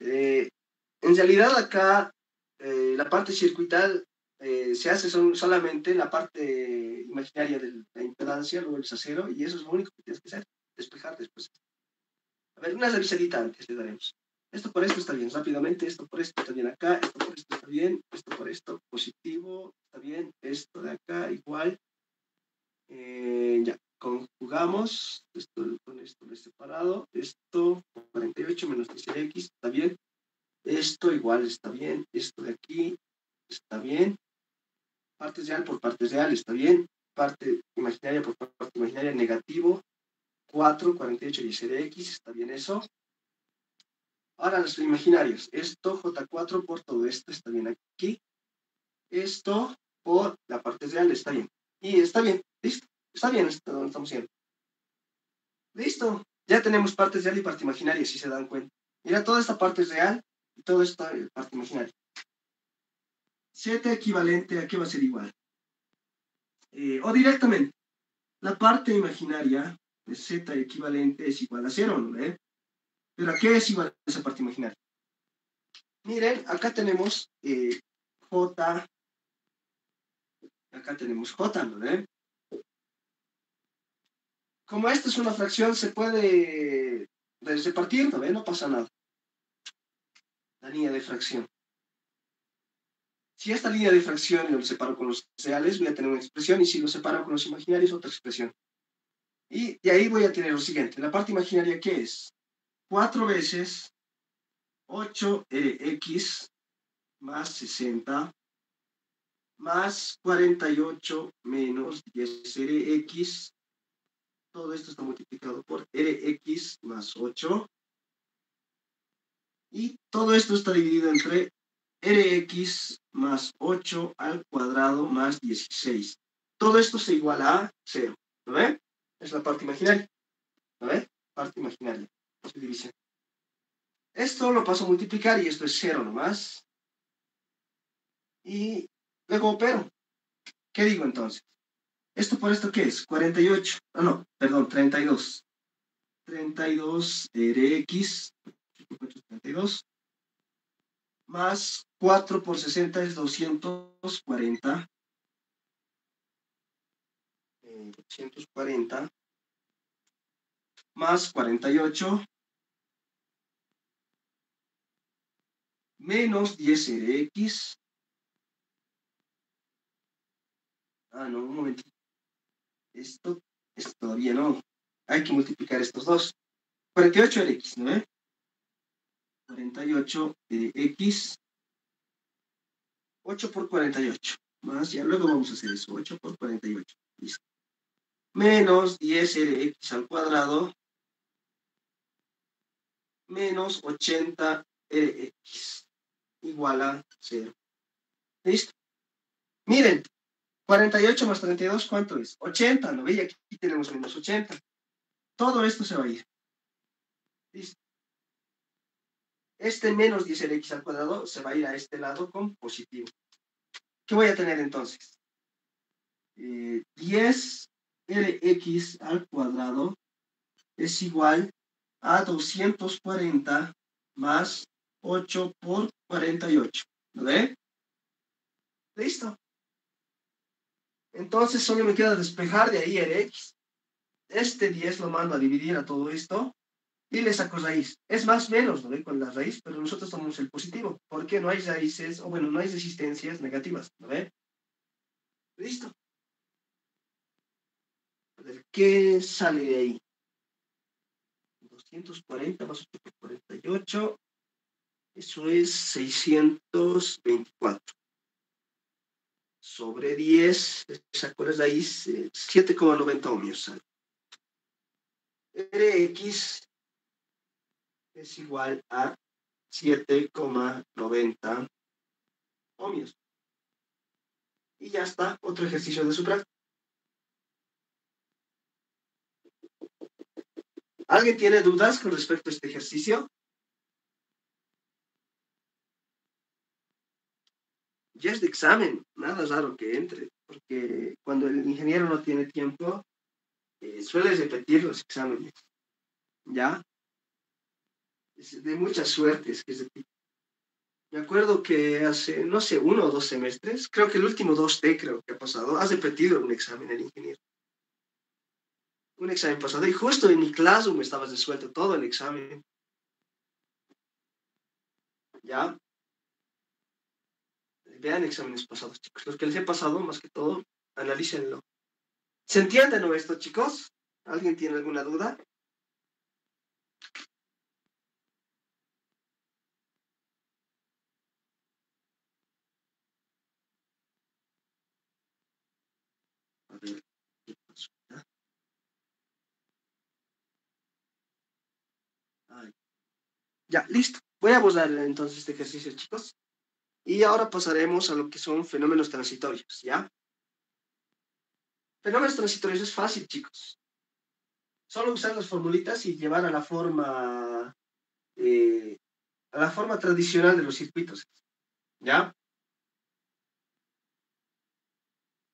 Speaker 1: en realidad acá la parte circuital se hace solamente la parte imaginaria de la impedancia, luego el sacero, y eso es lo único que tienes que hacer, despejar después. A ver, una revisadita antes le daremos. Esto por esto está bien, rápidamente, esto por esto está bien acá, esto por esto está bien, esto por esto positivo, está bien, esto de acá igual. Ya, conjugamos, esto con esto lo he separado, esto 48 menos 10x, está bien, esto igual está bien, esto de aquí está bien, parte real por parte real está bien, parte imaginaria por parte imaginaria negativo, 4, 48 y 10x, está bien eso. Ahora los imaginarios, esto J4 por todo esto está bien aquí, esto por la parte real está bien, y está bien, listo, está bien esto donde estamos haciendo. Listo, ya tenemos parte real y parte imaginaria, si se dan cuenta. Mira, toda esta parte es real y toda esta parte imaginaria. Z equivalente a qué va a ser igual. O directamente, la parte imaginaria de Z equivalente es igual a 0, ¿no? ¿Pero a qué es igual esa parte imaginaria? Miren, acá tenemos J, acá tenemos J, ¿no? Como esta es una fracción, se puede repartir, ¿no? No pasa nada. La línea de fracción. Si esta línea de fracción lo separo con los reales, voy a tener una expresión, y si lo separo con los imaginarios, otra expresión. Y de ahí voy a tener lo siguiente. La parte imaginaria, ¿qué es? 4 veces 8x más 60 más 48 menos 10rx. Todo esto está multiplicado por rx más 8. Y todo esto está dividido entre rx más 8 al cuadrado más 16. Todo esto se iguala a 0. ¿Lo ven? Es la parte imaginaria. ¿Lo ven? Parte imaginaria. Su división. Esto lo paso a multiplicar y esto es 0 nomás. Y luego opero. ¿Qué digo entonces? ¿Esto por esto qué es? 48. Ah, no, perdón, 32. 32 rx. 32. Más 4 por 60 es 240. 240 más 48 menos 10rx. Ah, no, un momento. Esto todavía no. Hay que multiplicar estos dos. 48rx, ¿no ve? 48rx. 8 por 48. Más, ya luego vamos a hacer eso. 8 por 48. Listo. Menos 10rx al cuadrado. Menos 80rx. Igual a 0. ¿Listo? Miren, 48 más 32, ¿cuánto es? 80, ¿no ve? Y aquí tenemos menos 80. Todo esto se va a ir. ¿Listo? Este menos 10rx al cuadrado se va a ir a este lado con positivo. ¿Qué voy a tener entonces? 10rx al cuadrado es igual a 240 más 8 por 48. ¿Lo ve? Listo. Entonces solo me queda despejar de ahí el x. Este 10 lo mando a dividir a todo esto y le saco raíz. Es más menos, ¿no ve? Con la raíz, pero nosotros tomamos el positivo, porque no hay raíces, o bueno, no hay resistencias negativas, ¿no ve? Listo. A ver, ¿qué sale de ahí? 240 más 8 por 48, eso es 624. Sobre 10, saco la raíz, 7,90 ohmios sale. Rx es igual a 7,90 ohmios. Y ya está, otro ejercicio de su práctica. ¿Alguien tiene dudas con respecto a este ejercicio? Ya es de examen, nada raro que entre, porque cuando el ingeniero no tiene tiempo, suele repetir los exámenes, ¿ya? Es de mucha suerte es que repite. Me acuerdo que hace, no sé, 1 o 2 semestres, creo que el último 2T creo que ha pasado, has repetido un examen el ingeniero. Un examen pasado, y justo en mi clase me estabas resuelto todo el examen, ¿ya? Vean exámenes pasados, chicos. Los que les he pasado, más que todo, analícenlo. ¿Se entiende, no, esto, chicos? ¿Alguien tiene alguna duda? A ver, ¿qué pasó? Ay, ya, listo. Voy a abordar entonces este ejercicio, chicos. Y ahora pasaremos a lo que son fenómenos transitorios, ¿ya? Fenómenos transitorios es fácil, chicos. Solo usar las formulitas y llevar eh, a la forma tradicional de los circuitos, ¿ya?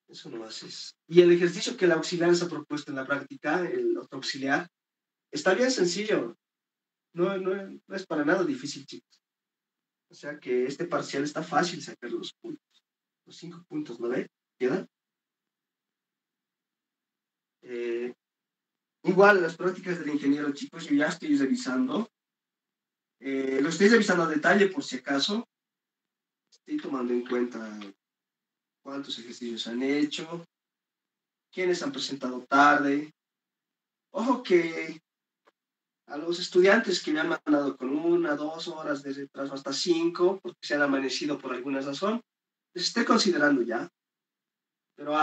Speaker 1: Eso no haces. Y el ejercicio que el auxiliar se ha propuesto en la práctica, el otro auxiliar, está bien sencillo. No es para nada difícil, chicos. O sea que este parcial está fácil sacar los puntos. Los 5 puntos, ¿no ve? ¿Quedan? Eh, Igual las prácticas del ingeniero, chicos, yo ya estoy revisando. Lo estoy revisando a detalle por si acaso. Estoy tomando en cuenta cuántos ejercicios han hecho, quiénes han presentado tarde. Ojo que a los estudiantes que me han mandado con 1, 2 horas de retraso hasta 5, porque se han amanecido por alguna razón, les estoy considerando ya. Pero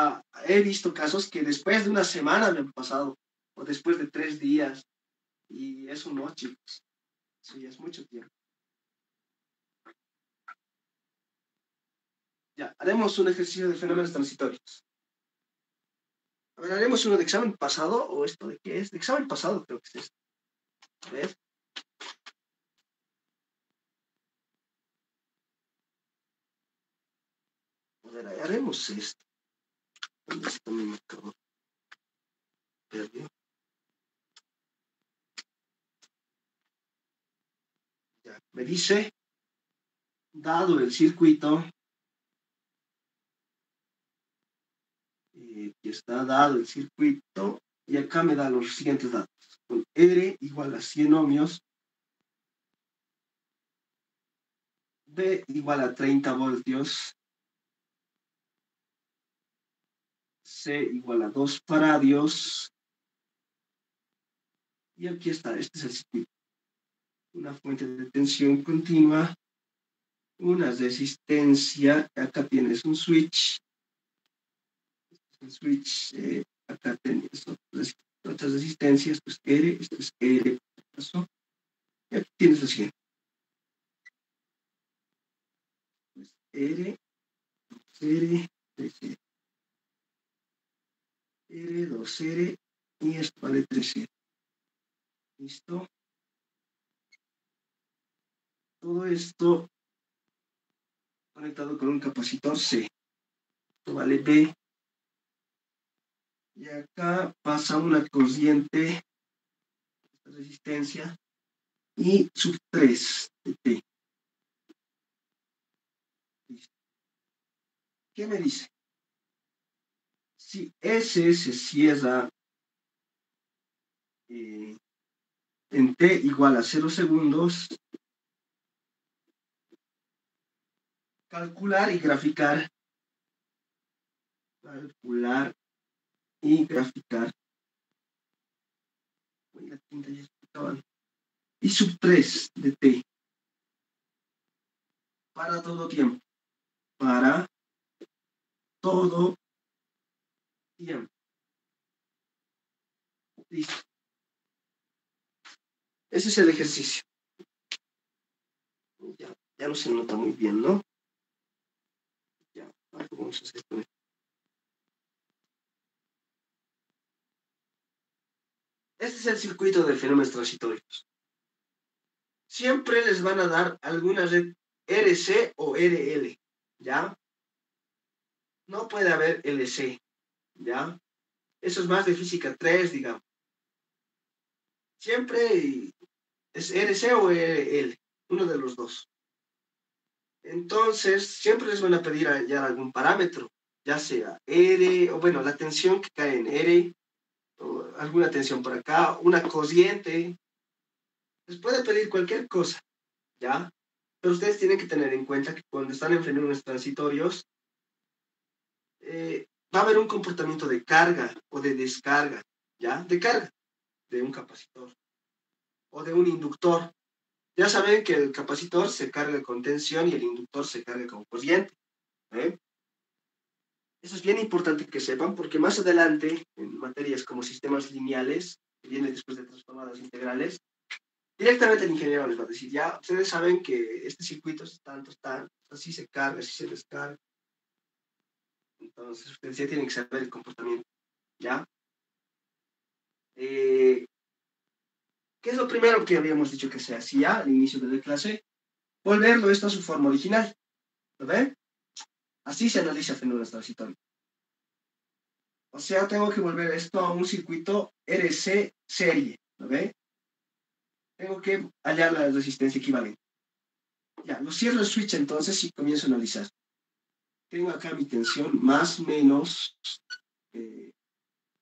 Speaker 1: he visto casos que después de una semana me han pasado, o después de 3 días, y eso no, chicos. Eso ya es mucho tiempo. Ya, haremos un ejercicio de fenómenos transitorios. A ver, haremos uno de examen pasado, o esto de qué es, de examen pasado creo que es esto. A ver. A ver, haremos esto. ¿Dónde está mi marcador? Perdió. Ya, me dice, dado el circuito, que está dado el circuito, y acá me da los siguientes datos. Con R igual a 100 ohmios, B igual a 30 voltios, C igual a 2 faradios, y aquí está, este es el circuito. Una fuente de tensión continua, una resistencia, acá tienes un switch, acá tienes otras resistencias, pues R, esto es R, y aquí tienes lo siguiente, pues R, R, R, R, 2R, y esto vale 3R. ¿Listo? Todo esto conectado con un capacitor C. Esto vale B. Y acá pasa una corriente, resistencia, y sub 3 de T. ¿Listo? ¿Qué me dice? Si S se cierra en t igual a 0 segundos, calcular y graficar. Calcular y graficar. Uy, la tinta ya está. Y sub 3 de t. Para todo tiempo. Para todo tiempo. Listo. Ese es el ejercicio. Ya no se nota muy bien, ¿no? Ya, vamos a hacer esto. Este es el circuito de fenómenos transitorios. Siempre les van a dar alguna red RC o RL, ¿ya? No puede haber LC, ¿ya? Eso es más de física 3, digamos. Siempre es RC o RL, uno de los dos. Entonces, siempre les van a pedir ya algún parámetro, ya sea R, o bueno, la tensión que cae en R, o alguna tensión por acá, una corriente. Les puede pedir cualquier cosa, ¿ya? Pero ustedes tienen que tener en cuenta que cuando están en fenómenos transitorios, va a haber un comportamiento de carga o de descarga, ¿ya? De carga de un capacitor o de un inductor. Ya saben que el capacitor se carga con tensión y el inductor se carga con corriente. ¿Eh? Eso es bien importante que sepan porque más adelante, en materias como sistemas lineales, que viene después de transformadas integrales, directamente el ingeniero les va a decir, ya, ustedes saben que este circuito es tanto, así se carga, así se descarga. Entonces, ustedes ya tienen que saber el comportamiento, ¿ya? ¿Qué es lo primero que habíamos dicho que se hacía al inicio de la clase? Volverlo esto a su forma original, ¿lo ven? Así se analiza fenómenos transitorios. O sea, tengo que volver esto a un circuito RC serie, ¿lo ven? Tengo que hallar la resistencia equivalente. Ya, lo cierro el switch entonces y comienzo a analizar. Tengo acá mi tensión más menos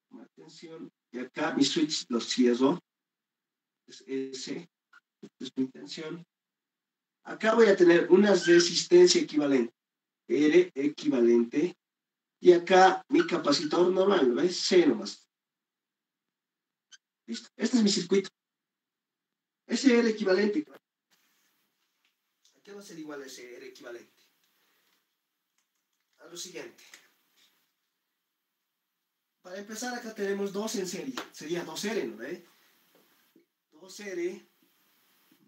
Speaker 1: más tensión y acá mi switch lo cierro. Es S, es mi tensión. Acá voy a tener una resistencia equivalente, R equivalente, y acá mi capacitor normal, ¿lo ves? C nomás. Listo, este es mi circuito. Ese R equivalente, ¿a qué va a ser igual a ese R equivalente? A lo siguiente. Para empezar, acá tenemos dos en serie. Sería 2R, ¿no ves? 2R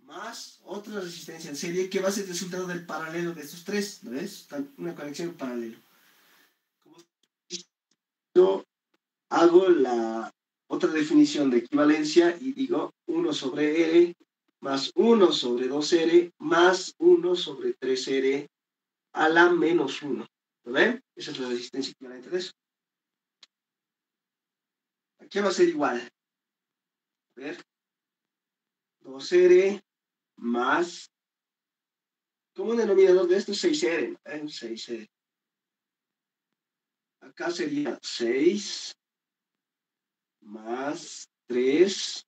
Speaker 1: más otra resistencia en serie que va a ser el resultado del paralelo de estos tres, ¿no ves? Una conexión en paralelo. Como yo hago la otra definición de equivalencia y digo 1 sobre R más 1 sobre 2R más 1 sobre 3R a la menos 1. ¿Lo ven? Esa es la resistencia equivalente de eso. Aquí va a ser igual. A ver. 2R más, como denominador de esto es 6R. 6R. Acá sería 6 más 3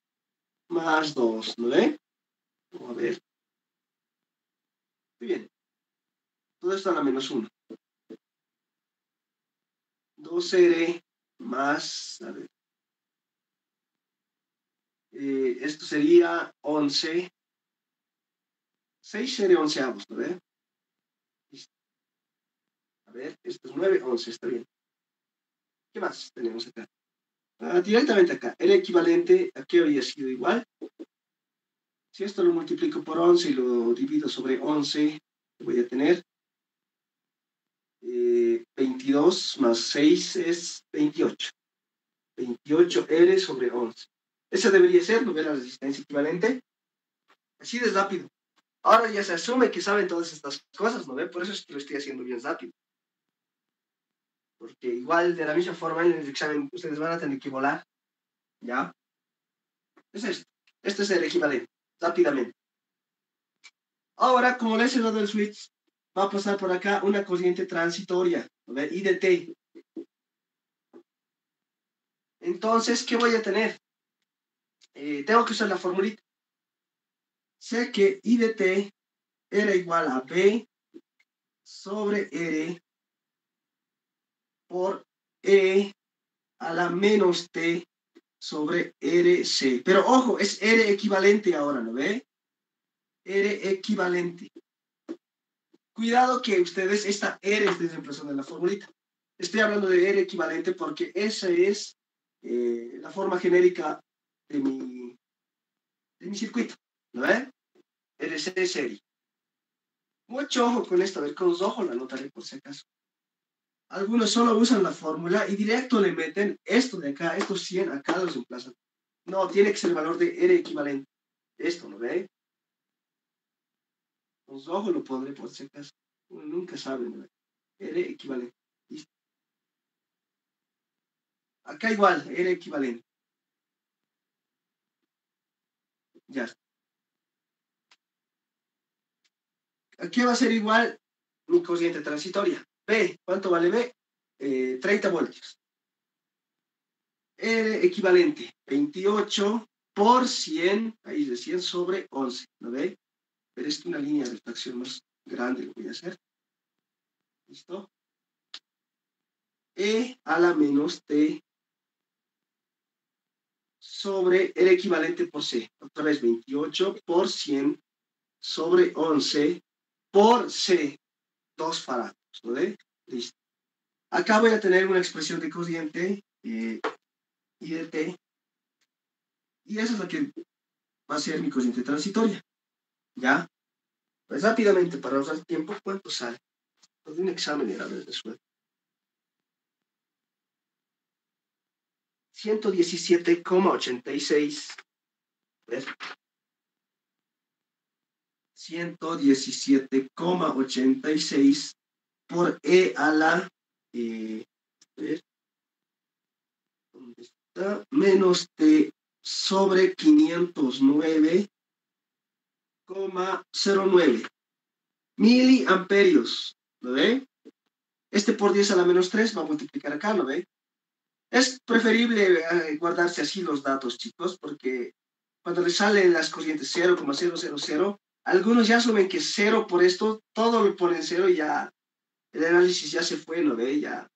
Speaker 1: más 2, ¿no ve? Vamos a ver. Muy bien. Todo esto a la menos 1. 2R más, a ver. Esto sería 11. 6R onceavos, ¿no ve? Listo. A ver, esto es 9, 11, está bien. ¿Qué más tenemos acá? Directamente acá. El equivalente, aquí habría sido igual. Si esto lo multiplico por 11 y lo divido sobre 11, voy a tener 22 más 6 es 28. 28R sobre 11. Esa debería ser, ¿no ve la resistencia equivalente? Así de rápido. Ahora ya se asume que saben todas estas cosas, ¿no ve? Por eso es que lo estoy haciendo bien rápido. Porque igual, de la misma forma, en el examen ustedes van a tener que volar. ¿Ya? Es esto. Este es el equivalente. Rápidamente. Ahora, como le he cerrado el switch, va a pasar por acá una corriente transitoria, ¿no ve? I de T. Entonces, ¿qué voy a tener? tengo que usar la formulita. Sé que I de T era igual a B sobre R por E a la menos T sobre RC. Pero ojo, es R equivalente ahora, ¿no ve? R equivalente. Cuidado que ustedes, esta R es reemplazando en la formulita. Estoy hablando de R equivalente porque esa es la forma genérica de mi circuito, ¿no ve? RC serie. Mucho ojo con esto, a ver, con los ojos la anotaré por si acaso. Algunos solo usan la fórmula y directo le meten esto de acá, estos 100 acá los reemplazan. No, tiene que ser el valor de R equivalente. Esto, ¿no ve? Con los ojos lo pondré por si acaso. Uno nunca sabe, ¿no ve? R equivalente. ¿Listo? Acá igual, R equivalente. Ya está. Aquí va a ser igual mi corriente transitoria. B, ¿cuánto vale B? 30 voltios. R equivalente, 28 por 100, ahí es de 100 sobre 11, ¿no ve? Pero es una línea de fracción más grande lo voy a hacer. ¿Listo? E a la menos T sobre el equivalente por C. Otra vez 28 por 100 sobre 11 por C. 2 farados, ¿no ve? Listo. Acá voy a tener una expresión de corriente I de T. Y esa es la que va a ser mi corriente transitoria. ¿Ya? Pues rápidamente, para ahorrar tiempo, ¿cuánto sale? Pues de un examen era de sueldo. 117,86. ¿Ves? 117,86 por E a la ¿ves? ¿Dónde está? Menos T sobre 509,09 miliamperios. ¿Lo ve? Este por 10 a la menos 3 va a multiplicar acá, ¿lo ve? Es preferible guardarse así los datos, chicos, porque cuando les salen las corrientes 0,000, algunos ya asumen que 0 por esto, todo lo ponen 0 y ya el análisis ya se fue, ¿no ve? Ya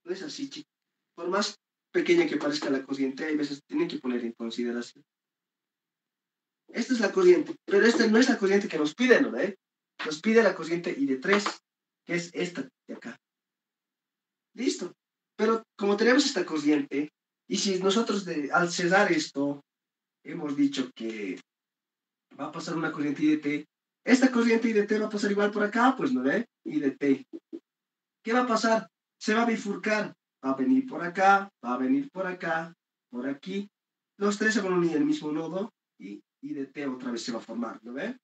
Speaker 1: no es así, chicos. Por más pequeña que parezca la corriente, hay veces tienen que poner en consideración. Esta es la corriente, pero esta no es la corriente que nos pide, ¿no ve? Nos pide la corriente I de 3, que es esta de acá. Listo. Pero como tenemos esta corriente, y si nosotros al cerrar esto hemos dicho que va a pasar una corriente I de T, esta corriente I de T va a pasar igual por acá, pues no ve, I de T. ¿Qué va a pasar? Se va a bifurcar, va a venir por acá, va a venir por acá, por aquí. Los tres se van a unir en el mismo nodo y I de T otra vez se va a formar, ¿no ve?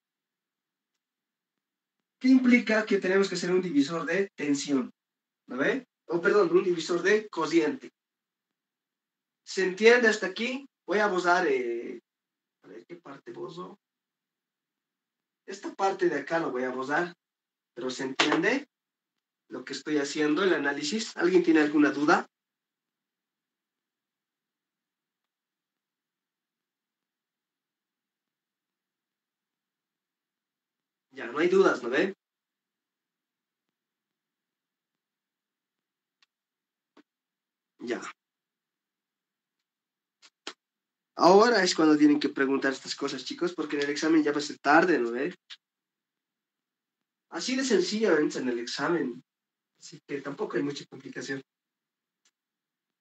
Speaker 1: ¿Qué implica? Que tenemos que hacer un divisor de tensión, ¿no ve? O perdón, un divisor de corriente. ¿Se entiende hasta aquí? Voy a borrar, a ver, ¿qué parte borro? Esta parte de acá lo voy a borrar, pero ¿se entiende lo que estoy haciendo, el análisis? ¿Alguien tiene alguna duda? Ya, no hay dudas, ¿no ve? Ya. Ahora es cuando tienen que preguntar estas cosas, chicos, porque en el examen ya va a ser tarde, ¿no ve? Así de sencillamente en el examen. Así que tampoco hay mucha complicación.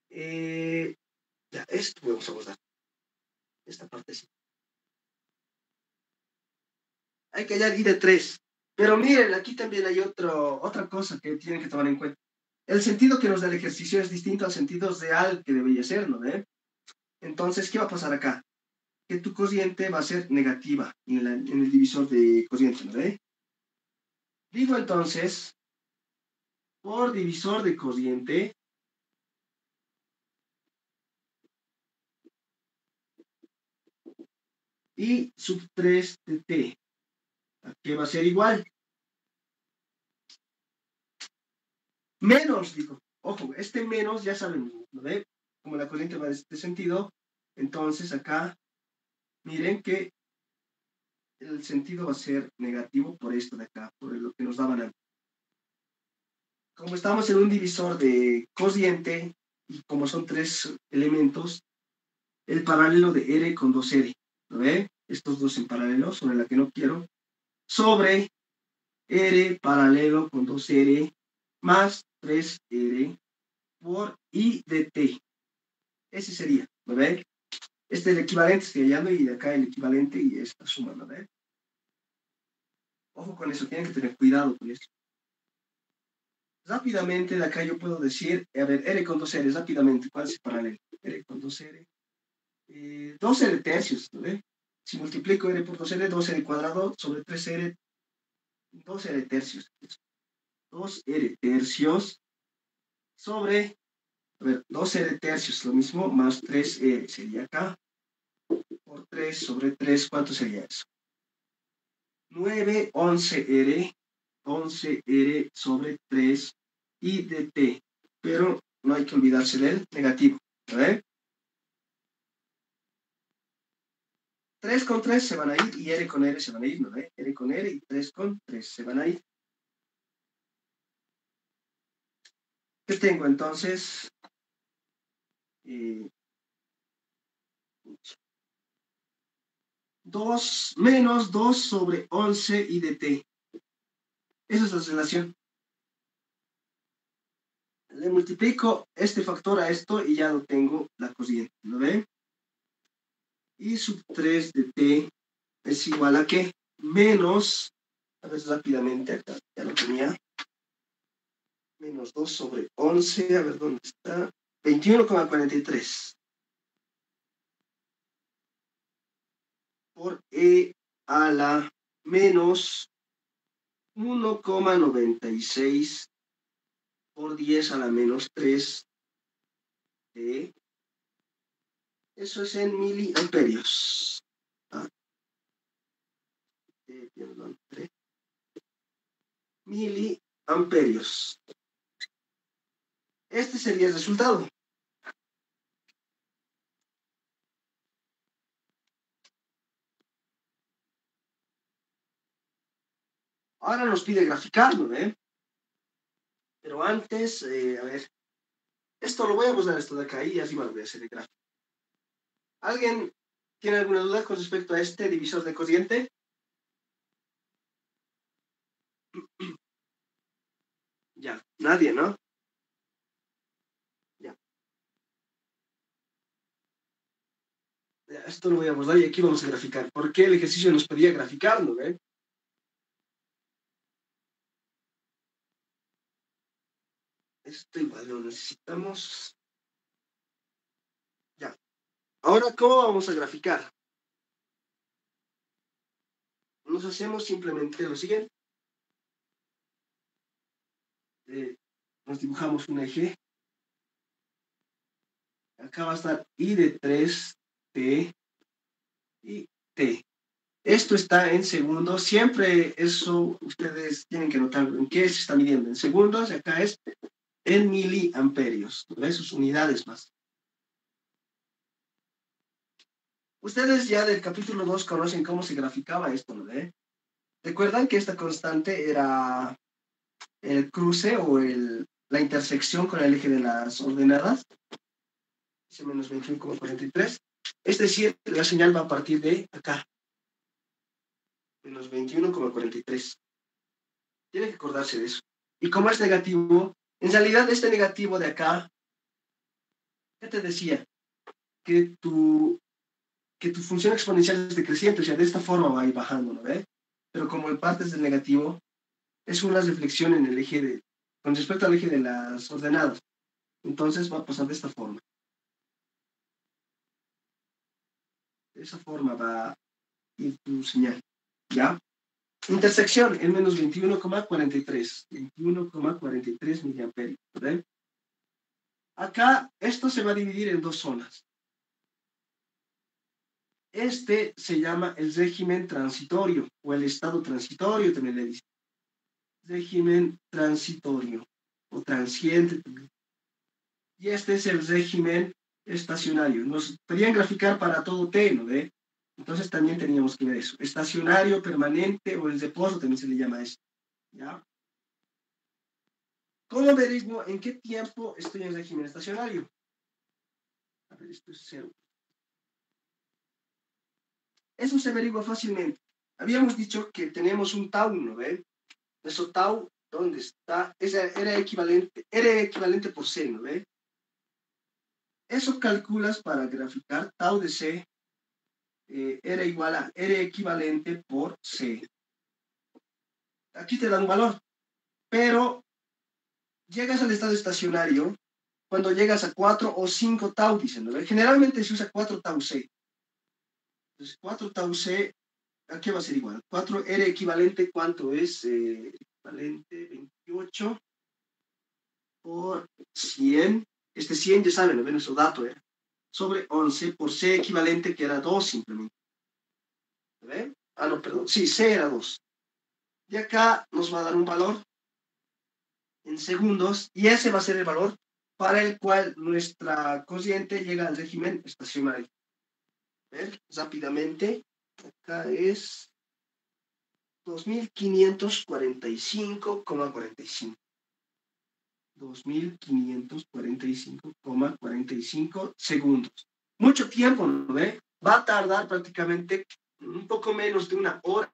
Speaker 1: Ya, esto vamos a abordar. Esta parte sí. Hay que hallar I de 3. Pero miren, aquí también hay otra cosa que tienen que tomar en cuenta. El sentido que nos da el ejercicio es distinto al sentido real que debería ser, ¿no ve? Entonces, ¿qué va a pasar acá? Que tu corriente va a ser negativa en el divisor de corriente, ¿no ve? Digo entonces, por divisor de corriente, y sub 3 de t, ¿qué va a ser igual? Menos, digo, ojo, este menos ya saben, ¿no ve? Como la corriente va de este sentido, Entonces acá, miren que el sentido va a ser negativo por esto de acá, por lo que nos daban antes. Como estamos en un divisor de cociente, y como son tres elementos, el paralelo de R con 2R, ¿lo ve? Estos dos en paralelo, sobre la que no quiero, sobre R paralelo con 2R más 3R por I de T. Ese sería, ¿lo ve? Este es el equivalente, estoy hallando, y de acá el equivalente y esta suma, ¿lo ve? Ojo con eso, tienen que tener cuidado con eso. Rápidamente de acá yo puedo decir, a ver, R con 2R, rápidamente, ¿cuál es el paralelo? R con 2R, 2R tercios, ¿no ve? Si multiplico R por 2R, 2R cuadrado sobre 3R, 2R tercios. 2R tercios sobre, a ver, 2R tercios, lo mismo, más 3R sería acá, por 3 sobre 3, ¿cuánto sería eso? 9, 11R, 11R sobre 3 y de T, pero no hay que olvidarse del negativo, ¿vale? 3 con 3 se van a ir y R con R se van a ir, ¿no? R con R y 3 con 3 se van a ir. ¿Qué tengo entonces? 2 menos 2 sobre 11 y de T. Esa es la relación. Le multiplico este factor a esto y ya lo tengo la cociente, ¿no ve? Y sub 3 de T es igual a ¿qué? Menos, a ver rápidamente, acá ya lo tenía, menos 2 sobre 11, a ver dónde está, 21,43 por E a la menos 1,96 por 10 a la menos 3 de, eso es en miliamperios. Perdón, miliamperios. Este sería el resultado. Ahora nos pide graficarlo, ¿eh? Pero antes, a ver, esto lo voy a buscar esto de acá y así lo voy a hacer el gráfico. ¿Alguien tiene alguna duda con respecto a este divisor de cociente? Ya, nadie, ¿no? Ya. Esto lo voy a abordar y aquí vamos a graficar. ¿Por qué el ejercicio nos pedía graficarlo, eh? Esto igual lo necesitamos. Ya. Ahora, ¿cómo vamos a graficar? Nos hacemos simplemente lo siguiente. Nos dibujamos un eje. Acá va a estar I de 3, T y T. Esto está en segundos. Siempre eso ustedes tienen que notar en qué se está midiendo. En segundos, acá es en miliamperios. ¿No? Sus unidades más. Ustedes ya del capítulo 2 conocen cómo se graficaba esto, ¿no? ¿Recuerdan que esta constante era el cruce o la intersección con el eje de las ordenadas? Ese menos 21,43. Es decir, la señal va a partir de acá. Menos 21,43. Tiene que acordarse de eso. Y como es negativo, en realidad este negativo de acá, ¿qué te decía? Que tu función exponencial es decreciente, o sea, de esta forma va a ir bajando, ¿no ve? Pero como el parte es del negativo, es una reflexión en el eje con respecto al eje de las ordenadas. Entonces va a pasar de esta forma. De esa forma va a ir tu señal, ¿ya? Intersección, el menos 21,43. 21,43 miliamperios, ¿ve? Acá, esto se va a dividir en dos zonas. Este se llama el régimen transitorio, o el estado transitorio, también le dice. Régimen transitorio, o transiente también. Y este es el régimen estacionario. Nos pedían graficar para todo T, ¿no ve? Entonces también teníamos que ver eso. Estacionario, permanente o el reposo también se le llama eso. ¿Ya? ¿Cómo averiguo en qué tiempo estoy en régimen estacionario? A ver, esto es cero. Eso se averigua fácilmente. Habíamos dicho que tenemos un tau, ¿no ve? Eso tau, ¿dónde está? Era equivalente por C, ¿no ve? Eso calculas para graficar tau de C era equivalente por C. Aquí te da un valor, pero llegas al estado estacionario cuando llegas a 4 o 5 tau, dicen, ¿no? Generalmente se usa 4 tau C. Entonces, 4 tau C, ¿a qué va a ser igual? 4 R equivalente, ¿cuánto es? Equivalente 28 por 100. Este 100 ya saben, ¿no ven? Eso dato era. Sobre 11 por C equivalente, que era 2 simplemente. ¿Ven? Ah, no, perdón. Sí, C era 2. Y acá nos va a dar un valor en segundos, y ese va a ser el valor para el cual nuestra corriente llega al régimen estacionario. Ver rápidamente, acá es 2545,45. 2545,45 segundos. Mucho tiempo, ¿no ve? Va a tardar prácticamente un poco menos de una hora.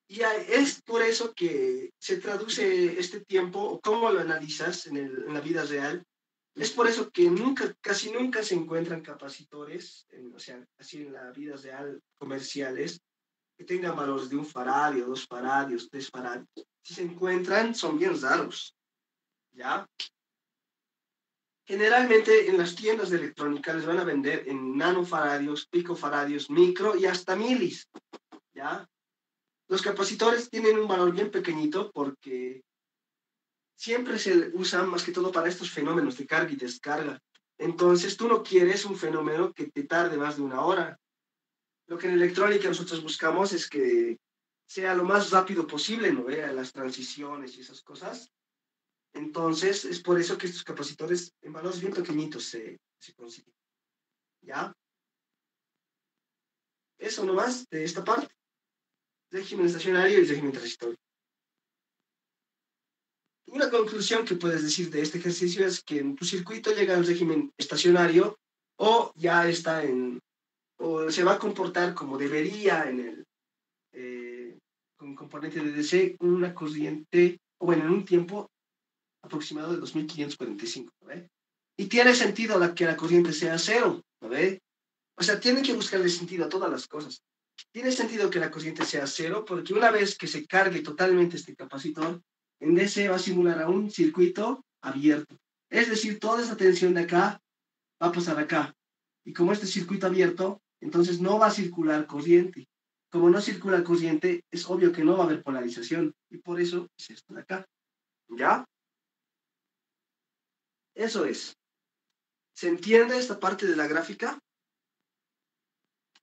Speaker 1: Y es por eso que se traduce este tiempo, o cómo lo analizas en la vida real. Es por eso que casi nunca se encuentran capacitores, o sea, así en la vida real, comerciales, que tengan valores de 1 faradio, 2 faradios, 3 faradios. Si se encuentran, son bien raros, ¿ya? Generalmente en las tiendas de electrónica les van a vender en nanofaradios, picofaradios, micro y hasta milis, ¿ya? Los capacitores tienen un valor bien pequeñito porque siempre se usan más que todo para estos fenómenos de carga y descarga. Entonces tú no quieres un fenómeno que te tarde más de una hora. Lo que en electrónica nosotros buscamos es que sea lo más rápido posible, ¿no? Las transiciones y esas cosas. Entonces es por eso que estos capacitores en valores bien pequeñitos se consiguen. ¿Ya? Eso nomás de esta parte. Régimen estacionario y régimen transitorio. Una conclusión que puedes decir de este ejercicio es que tu circuito llega al régimen estacionario o ya está o se va a comportar como debería con componente de DC, con una corriente, o bueno, en un tiempo aproximado de 2545, ¿no ve? Y tiene sentido que la corriente sea cero, ¿no ve? O sea, tienen que buscarle sentido a todas las cosas. Tiene sentido que la corriente sea cero, porque una vez que se cargue totalmente este capacitor, en DC va a simular a un circuito abierto. Es decir, toda esa tensión de acá va a pasar acá. Y como este circuito abierto, entonces no va a circular corriente. Como no circula corriente, es obvio que no va a haber polarización. Y por eso es esto de acá. ¿Ya? Eso es. ¿Se entiende esta parte de la gráfica?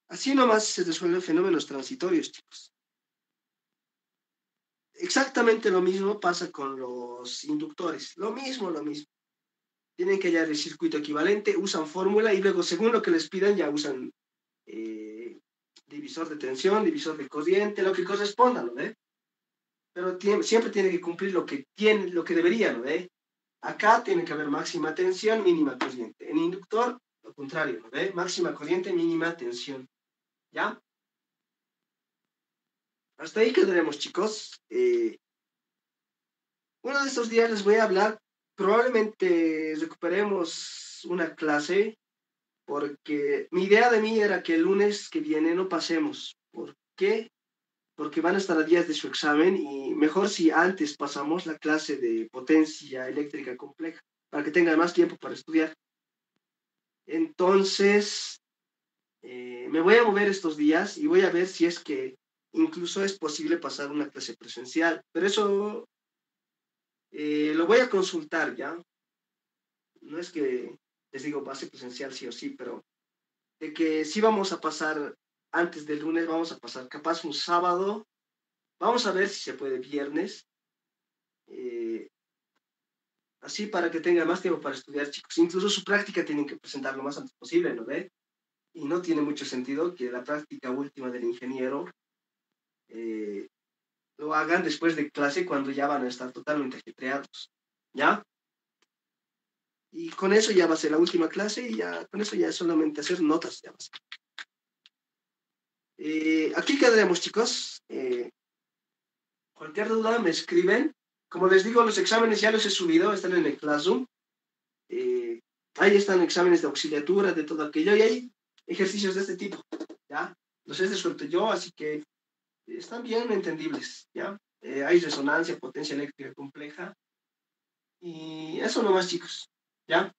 Speaker 1: Así nomás se resuelven fenómenos transitorios, chicos. Exactamente lo mismo pasa con los inductores. Lo mismo, lo mismo. Tienen que hallar el circuito equivalente, usan fórmula y luego, según lo que les pidan, ya usan divisor de tensión, divisor de corriente, lo que corresponda, ¿no ve? Pero siempre tiene que cumplir lo que debería, ¿no ve? Acá tiene que haber máxima tensión, mínima corriente. En inductor, lo contrario, ¿no ve? Máxima corriente, mínima tensión. ¿Ya? Hasta ahí quedaremos, chicos. Uno de estos días les voy a hablar. Probablemente recuperemos una clase porque mi idea de mí era que el lunes que viene no pasemos. ¿Por qué? Porque van a estar a días de su examen y mejor si antes pasamos la clase de potencia eléctrica compleja para que tengan más tiempo para estudiar. Entonces, me voy a mover estos días y voy a ver si es que incluso es posible pasar una clase presencial. Pero eso lo voy a consultar, ¿ya? No es que les digo base presencial sí o sí, pero de que sí vamos a pasar antes del lunes, vamos a pasar capaz un sábado, vamos a ver si se puede viernes, eh, Así para que tenga más tiempo para estudiar, chicos. Incluso su práctica tienen que presentar lo más antes posible, ¿no ve? Y no tiene mucho sentido que la práctica última del ingeniero eh, lo hagan después de clase cuando ya van a estar totalmente ajetreados, ¿ya? Y con eso ya va a ser la última clase y ya con eso ya es solamente hacer notas, ya va a ser. Aquí quedaremos, chicos. Cualquier duda me escriben. Como les digo, los exámenes ya los he subido, están en el Classroom. Eh, Ahí están exámenes de auxiliatura, de todo aquello, y hay ejercicios de este tipo, ¿ya? Los he resuelto yo, así que están bien entendibles, ¿ya? Hay resonancia, potencia eléctrica compleja, y eso nomás, chicos, ¿ya?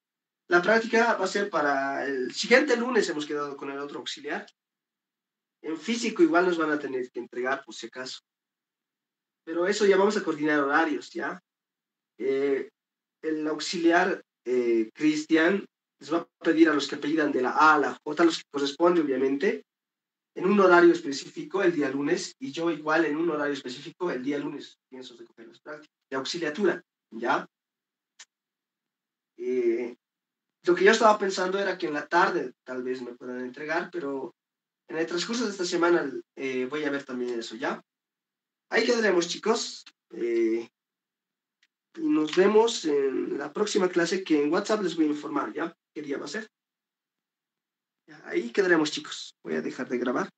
Speaker 1: La práctica va a ser para el siguiente lunes, hemos quedado con el otro auxiliar. En físico igual nos van a tener que entregar, por si acaso. Pero eso ya vamos a coordinar horarios, ¿ya? Eh, el auxiliar Cristian les va a pedir a los que apellidan de la A a la J, a los que corresponde, obviamente, en un horario específico el día lunes, y yo igual en un horario específico el día lunes pienso recoger las prácticas de auxiliatura, ¿ya? Eh, lo que yo estaba pensando era que en la tarde tal vez me puedan entregar, pero en el transcurso de esta semana voy a ver también eso, ¿ya? Ahí quedaremos, chicos. Y nos vemos en la próxima clase que en WhatsApp les voy a informar, ¿ya? ¿Qué día va a ser? Ya, ahí quedaremos, chicos. Voy a dejar de grabar.